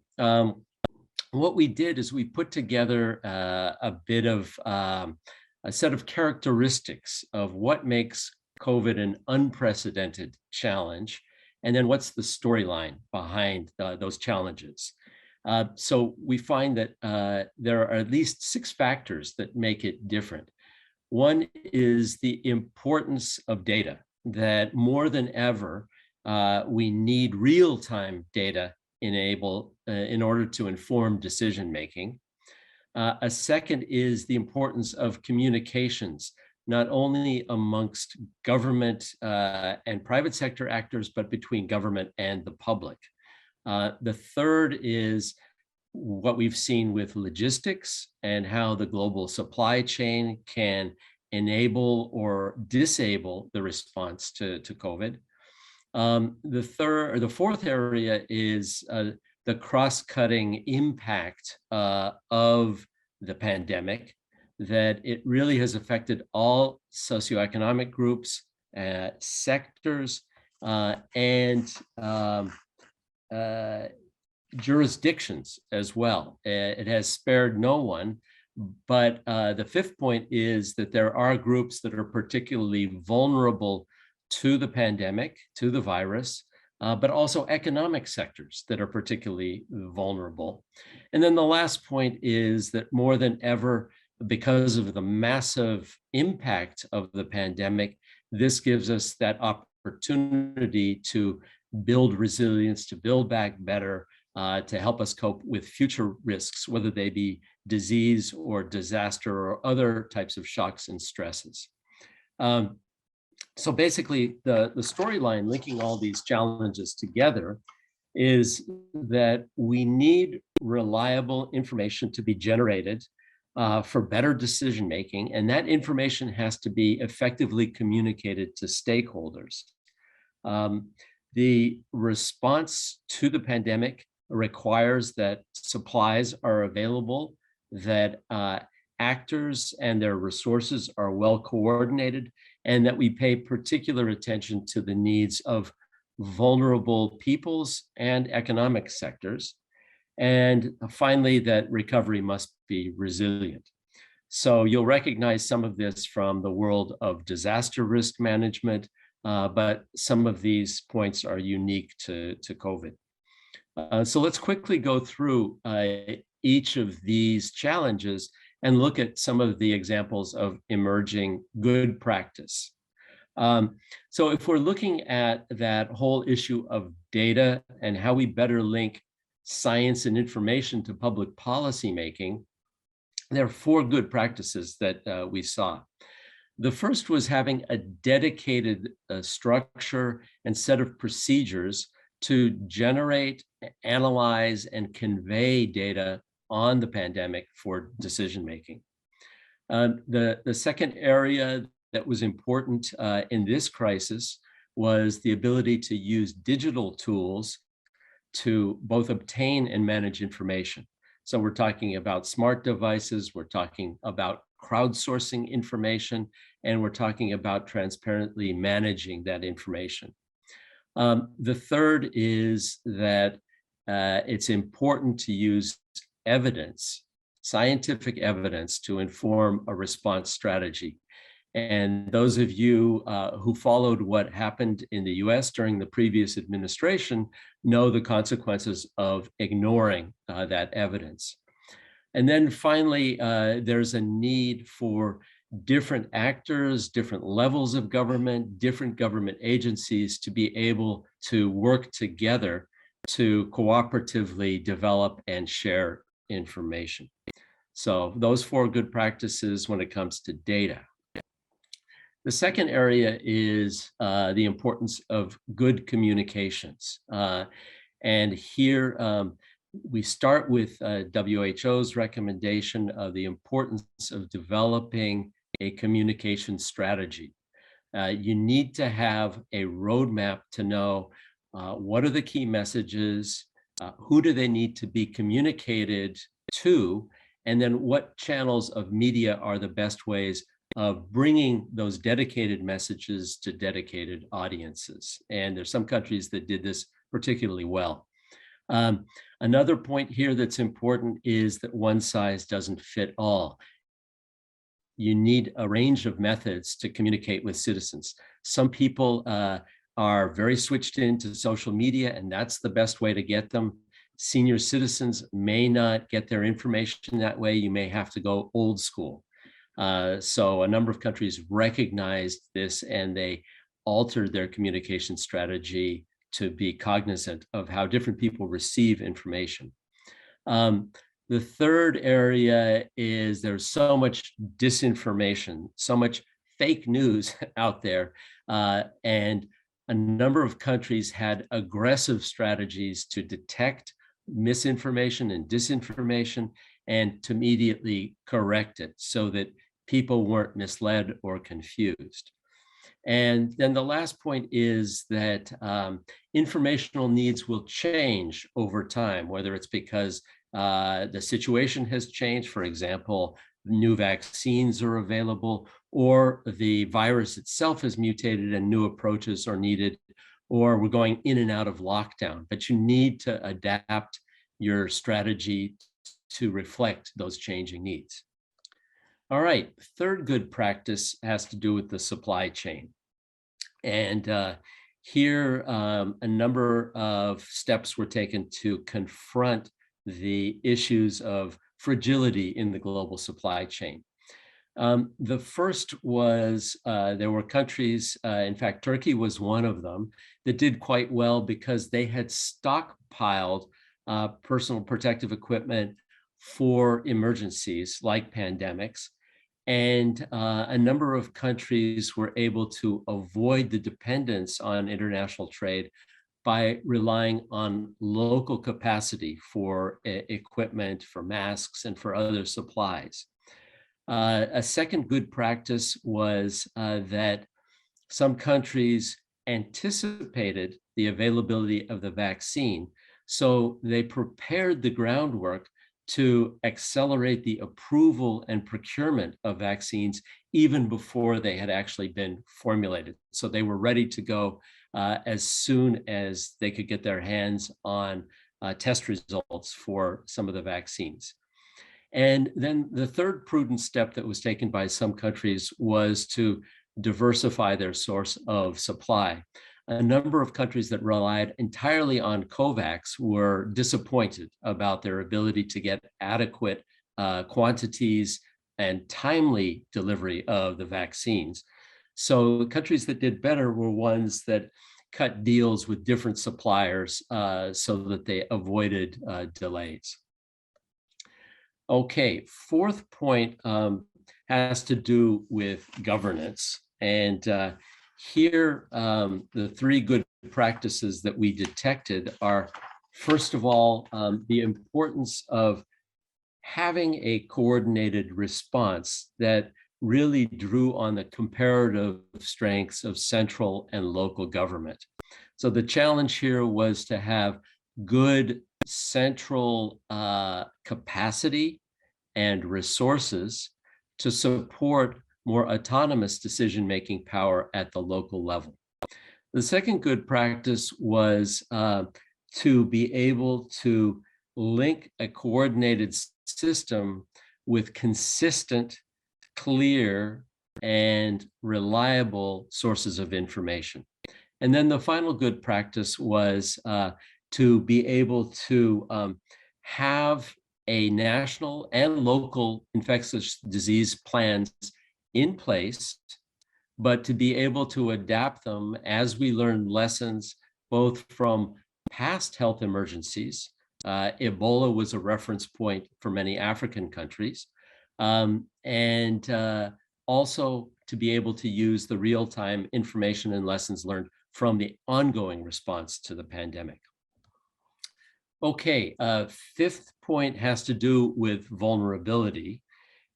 what we did is we put together a bit of a set of characteristics of what makes COVID an unprecedented challenge, and then what's the storyline behind those challenges. So we find that there are at least 6 factors that make it different. One is the importance of data, that more than ever, we need real-time data in order to inform decision-making. A second is the importance of communications, not only amongst government and private sector actors, but between government and the public. The third is what we've seen with logistics and how the global supply chain can enable or disable the response to COVID. The fourth area is the cross-cutting impact of the pandemic, that it really has affected all socioeconomic groups, sectors, and jurisdictions as well. It has spared no one, but the fifth point is that there are groups that are particularly vulnerable to the pandemic, to the virus, but also economic sectors that are particularly vulnerable. And then the last point is that more than ever, because of the massive impact of the pandemic, this gives us that opportunity to build resilience, to build back better, to help us cope with future risks, whether they be disease or disaster or other types of shocks and stresses. So basically, the storyline linking all these challenges together is that we need reliable information to be generated for better decision making, and that information has to be effectively communicated to stakeholders. The response to the pandemic requires that supplies are available, that actors and their resources are well coordinated, and that we pay particular attention to the needs of vulnerable peoples and economic sectors. And finally, that recovery must be resilient. So you'll recognize some of this from the world of disaster risk management, but some of these points are unique to COVID. So let's quickly go through each of these challenges and look at some of the examples of emerging good practice. So if we're looking at that whole issue of data and how we better link science and information to public policy making, there are 4 good practices that we saw. The first was having a dedicated structure and set of procedures to generate, analyze, and convey data on the pandemic for decision making. The second area that was important in this crisis was the ability to use digital tools to both obtain and manage information. So we're talking about smart devices, we're talking about crowdsourcing information, and we're talking about transparently managing that information. The third is that it's important to use evidence, scientific evidence, to inform a response strategy. And those of you who followed what happened in the US during the previous administration know the consequences of ignoring that evidence. And then finally, there's a need for different actors, different levels of government, different government agencies to be able to work together to cooperatively develop and share information. So those 4 good practices when it comes to data. The second area is the importance of good communications. And here we start with WHO's recommendation of the importance of developing a communication strategy. You need to have a roadmap to know what are the key messages, who do they need to be communicated to, and then what channels of media are the best ways of bringing those dedicated messages to dedicated audiences. And there's some countries that did this particularly well. Another point here that's important is that one size doesn't fit all. You need a range of methods to communicate with citizens. Some people are very switched into social media, and that's the best way to get them. Senior citizens may not get their information that way. You may have to go old school. So a number of countries recognized this, and they altered their communication strategy to be cognizant of how different people receive information. The third area is there's so much disinformation, so much fake news out there, and a number of countries had aggressive strategies to detect misinformation and disinformation and to immediately correct it so that people weren't misled or confused. And then the last point is that informational needs will change over time, whether it's because the situation has changed, for example, new vaccines are available, or the virus itself has mutated and new approaches are needed, or we're going in and out of lockdown. But you need to adapt your strategy to reflect those changing needs. All right, third good practice has to do with the supply chain. And here, a number of steps were taken to confront the issues of fragility in the global supply chain. The first was there were countries, in fact, Turkey was one of them, that did quite well because they had stockpiled personal protective equipment for emergencies like pandemics. And a number of countries were able to avoid the dependence on international trade by relying on local capacity for equipment, for masks, and for other supplies. A second good practice was that some countries anticipated the availability of the vaccine, so they prepared the groundwork to accelerate the approval and procurement of vaccines even before they had actually been formulated. So they were ready to go as soon as they could get their hands on test results for some of the vaccines. And then the third prudent step that was taken by some countries was to diversify their source of supply. A number of countries that relied entirely on COVAX were disappointed about their ability to get adequate quantities and timely delivery of the vaccines. So the countries that did better were ones that cut deals with different suppliers so that they avoided delays. Okay, fourth point has to do with governance. And here, the three good practices that we detected are, first of all, the importance of having a coordinated response that really drew on the comparative strengths of central and local government. So the challenge here was to have good central capacity and resources to support more autonomous decision-making power at the local level. The second good practice was to be able to link a coordinated system with consistent, clear, and reliable sources of information. And then the final good practice was to be able to have a national and local infectious disease plans in place, but to be able to adapt them as we learn lessons both from past health emergencies. Ebola was a reference point for many African countries, and also to be able to use the real-time information and lessons learned from the ongoing response to the pandemic. Okay, fifth point has to do with vulnerability.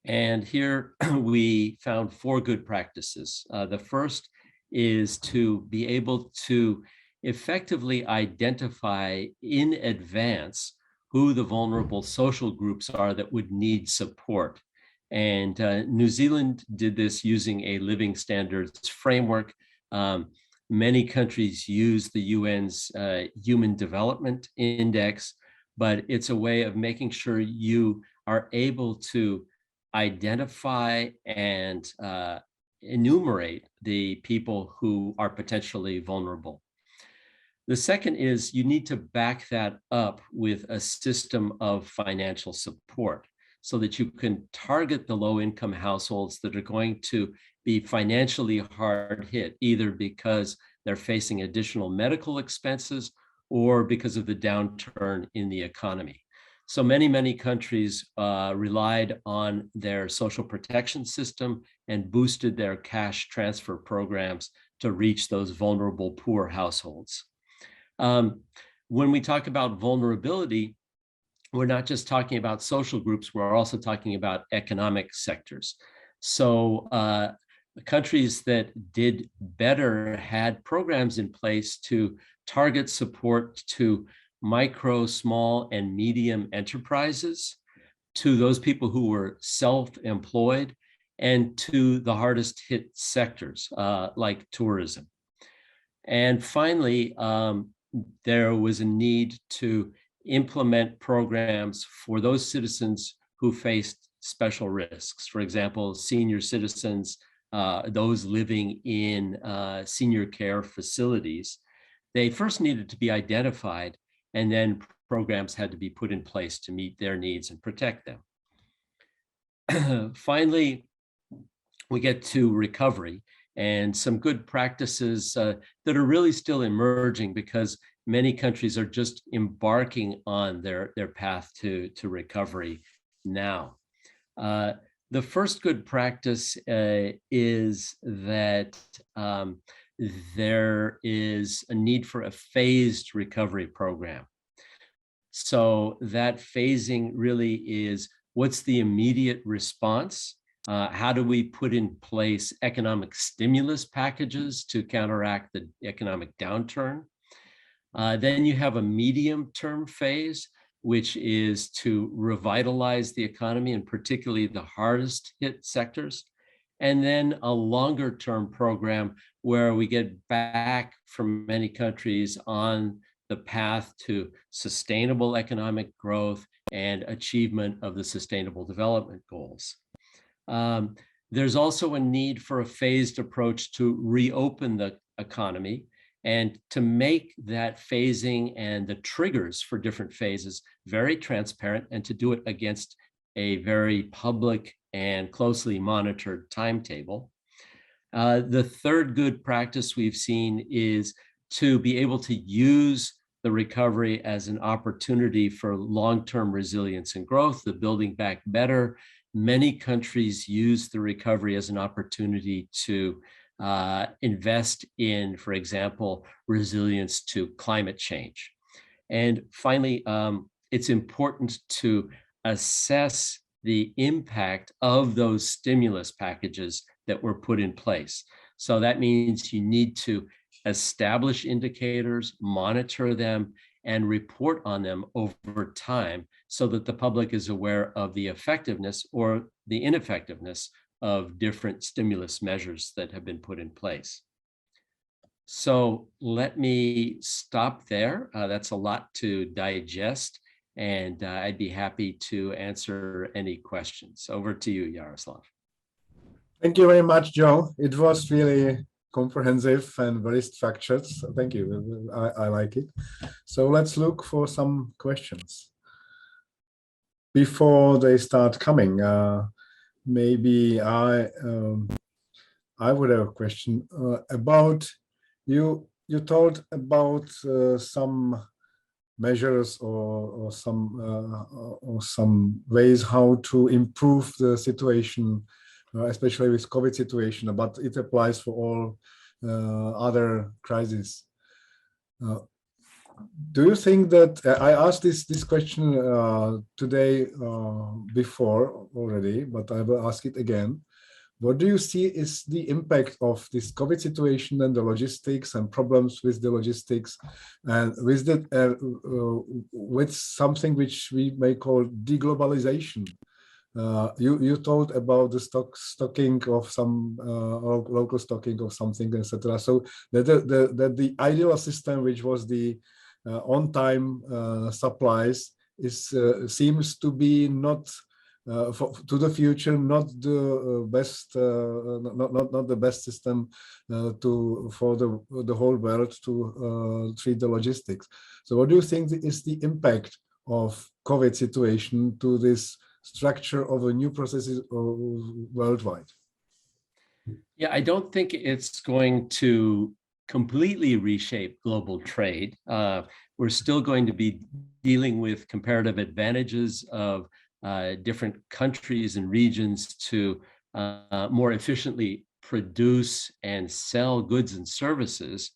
And here we found four good practices. The first is to be able to effectively identify in advance who the vulnerable social groups are that would need support. And New Zealand did this using a living standards framework. Many countries use the UN's Human Development Index, but it's a way of making sure you are able to identify and enumerate the people who are potentially vulnerable. The second is you need to back that up with a system of financial support so that you can target the low-income households that are going to be financially hard hit, either because they're facing additional medical expenses or because of the downturn in the economy. So many countries relied on their social protection system and boosted their cash transfer programs to reach those vulnerable poor households. When we talk about vulnerability, we're not just talking about social groups, we're also talking about economic sectors. So the countries that did better had programs in place to target support to micro, small, and medium enterprises, to those people who were self-employed, and to the hardest hit sectors like tourism. And finally, there was a need to implement programs for those citizens who faced special risks. For example, senior citizens, those living in senior care facilities. They first needed to be identified, and then programs had to be put in place to meet their needs and protect them. Finally, we get to recovery and some good practices that are really still emerging because many countries are just embarking on their path to recovery now. The first good practice is that there is a need for a phased recovery program. So that phasing really is, what's the immediate response? How do we put in place economic stimulus packages to counteract the economic downturn? Then you have a medium-term phase, which is to revitalize the economy and particularly the hardest hit sectors. And then a longer-term program where we get back from many countries on the path to sustainable economic growth and achievement of the Sustainable Development Goals. There's also a need for a phased approach to reopen the economy and to make that phasing and the triggers for different phases very transparent, and to do it against a very public and closely monitored timetable. The third good practice we've seen is to be able to use the recovery as an opportunity for long-term resilience and growth, the building back better. Many countries use the recovery as an opportunity to invest in, for example, resilience to climate change. And finally, it's important to assess the impact of those stimulus packages that were put in place. So that means you need to establish indicators, monitor them, and report on them over time so that the public is aware of the effectiveness or the ineffectiveness of different stimulus measures that have been put in place. So let me stop there. That's a lot to digest, and I'd be happy to answer any questions. Over to you, Jaroslav. Thank you very much, Joe. It was really comprehensive and very structured. So thank you. I like it. So let's look for some questions. Before they start coming, maybe I would have a question about you. You told about some measures or some ways how to improve the situation, especially with COVID situation, but it applies for all other crises. Do you think that I asked this question today before already, but I will ask it again. what do you see is the impact of this COVID situation and the logistics and problems with the logistics, and with the with something which we may call deglobalization? You told about the stocking of some local stocking of something, etc. So that the ideal system, which was the on-time supplies, is seems to be not to the future, not the best, not the best system for the whole world to treat the logistics. So, what do you think is the impact of COVID situation to this structure of a new processes worldwide? Yeah, I don't think it's going to completely reshape global trade. We're still going to be dealing with comparative advantages of different countries and regions to more efficiently produce and sell goods and services.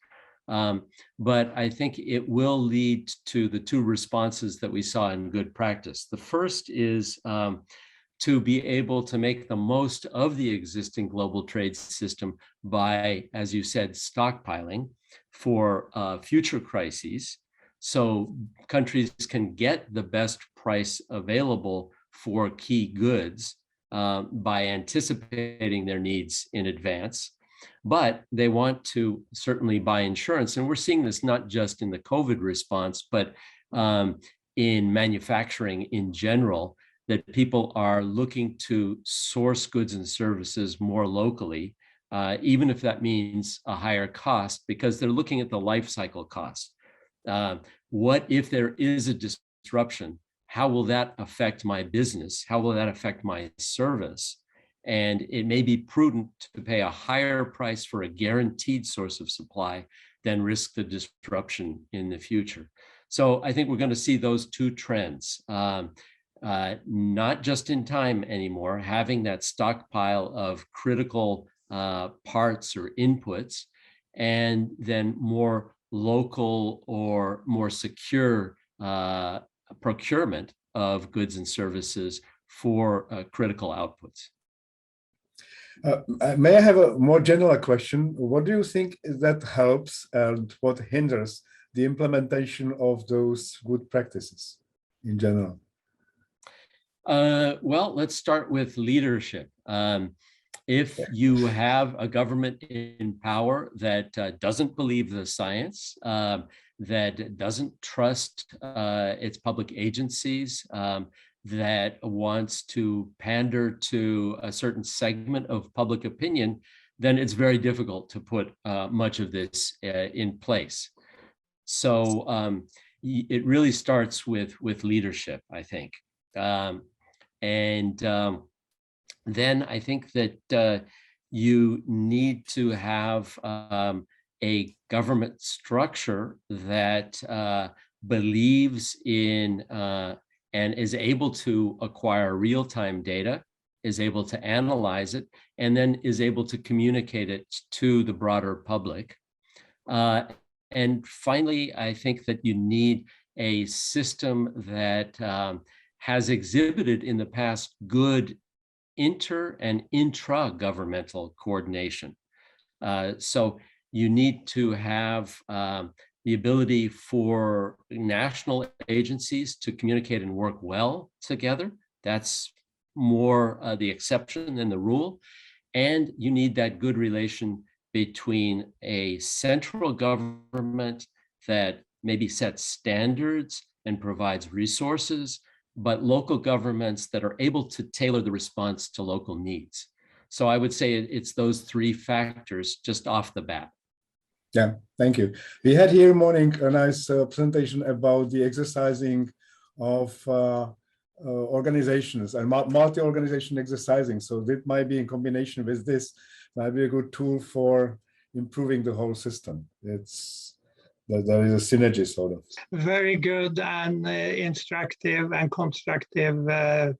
But I think it will lead to the two responses that we saw in good practice. The first is to be able to make the most of the existing global trade system by, as you said, stockpiling for future crises. So countries can get the best price available for key goods by anticipating their needs in advance. But they want to certainly buy insurance. And we're seeing this not just in the COVID response, but in manufacturing in general, that people are looking to source goods and services more locally, even if that means a higher cost, because they're looking at the life cycle cost. What if there is a disruption? How will that affect my business? How will that affect my service? And it may be prudent to pay a higher price for a guaranteed source of supply than risk the disruption in the future. So I think we're going to see those two trends, not just in time anymore, having that stockpile of critical parts or inputs, and then more local or more secure procurement of goods and services for critical outputs. May I have a more general question? What do you think that helps and what hinders the implementation of those good practices in general? Well, let's start with leadership. If you have a government in power that doesn't believe the science, that doesn't trust its public agencies, that wants to pander to a certain segment of public opinion, then it's very difficult to put much of this in place. So it really starts with leadership, I think. Then I think that you need to have a government structure that believes in and is able to acquire real-time data, is able to analyze it, and then is able to communicate it to the broader public. And finally, I think that you need a system that has exhibited in the past good inter and intra-governmental coordination. So you need to have the ability for national agencies to communicate and work well together. That's more the exception than the rule. And you need that good relation between a central government that maybe sets standards and provides resources, but local governments that are able to tailor the response to local needs. So I would say it's those three factors just off the bat. Yeah, thank you. We had here morning a nice presentation about the exercising of organizations and multi-organization exercising. So that might be in combination with this, might be a good tool for improving the whole system. There is a synergy sort of. Very good and instructive and constructive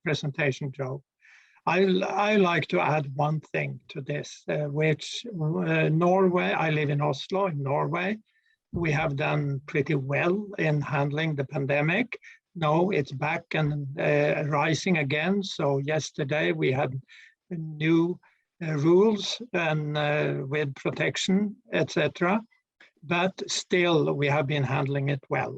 presentation, Joe. I like to add one thing to this, which Norway, I live in Oslo, in Norway. We have done pretty well in handling the pandemic. Now it's back and rising again. So yesterday we had new rules and with protection, etc. But still, we have been handling it well.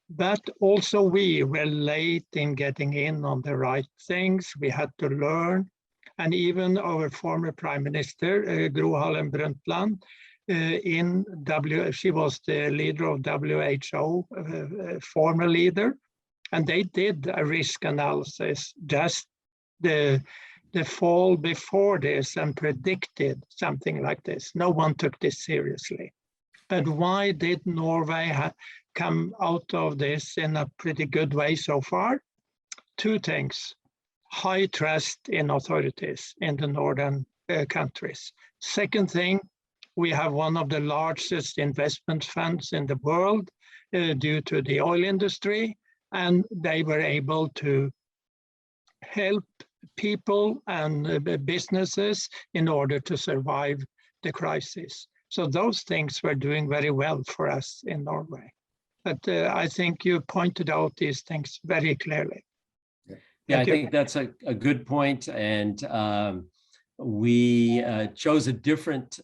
But also we were late in getting in on the right things. We had to learn. And even our former Prime Minister, Gro Harlem Brundtland, she was the leader of WHO, former leader, and they did a risk analysis just the fall before this and predicted something like this. No one took this seriously. But why did Norway come out of this in a pretty good way so far? Two things: high trust in authorities in the northern countries. Second thing, we have one of the largest investment funds in the world due to the oil industry, and they were able to help people and businesses in order to survive the crisis. So those things were doing very well for us in Norway. But I think you pointed out these things very clearly. Yeah, I think that's a good point. And we chose a different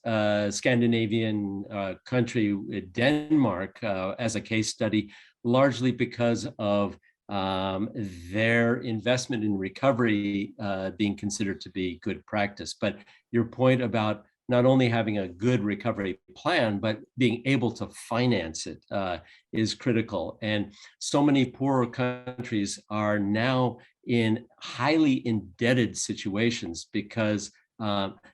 Scandinavian country, Denmark, as a case study, largely because of their investment in recovery being considered to be good practice. But your point about not only having a good recovery plan, but being able to finance it is critical. And so many poorer countries are now in highly indebted situations because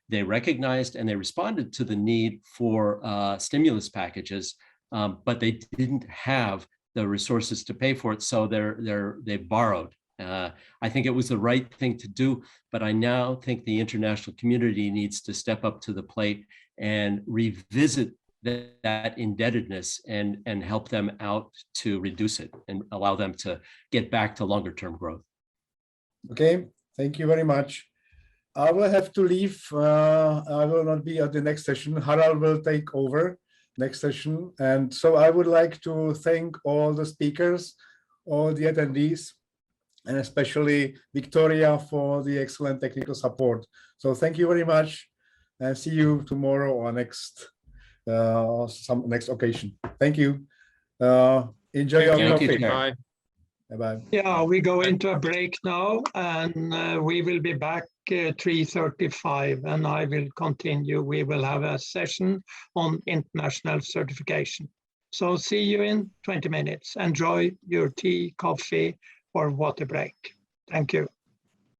they recognized and they responded to the need for stimulus packages, but they didn't have the resources to pay for it, so they borrowed. I think it was the right thing to do, but I now think the international community needs to step up to the plate and revisit that indebtedness and help them out to reduce it and allow them to get back to longer term growth. Okay, thank you very much. I will have to leave. I will not be at the next session. Harald will take over next session. And so I would like to thank all the speakers, all the attendees, and especially Victoria for the excellent technical support. So thank you very much, and see you tomorrow or next occasion. Thank you. Enjoy your coffee. Bye. Bye-bye. Yeah, we go into a break now, and we will be back 3:35, and I will continue. We will have a session on international certification. So see you in 20 minutes. Enjoy your tea, coffee, or water break. Thank you.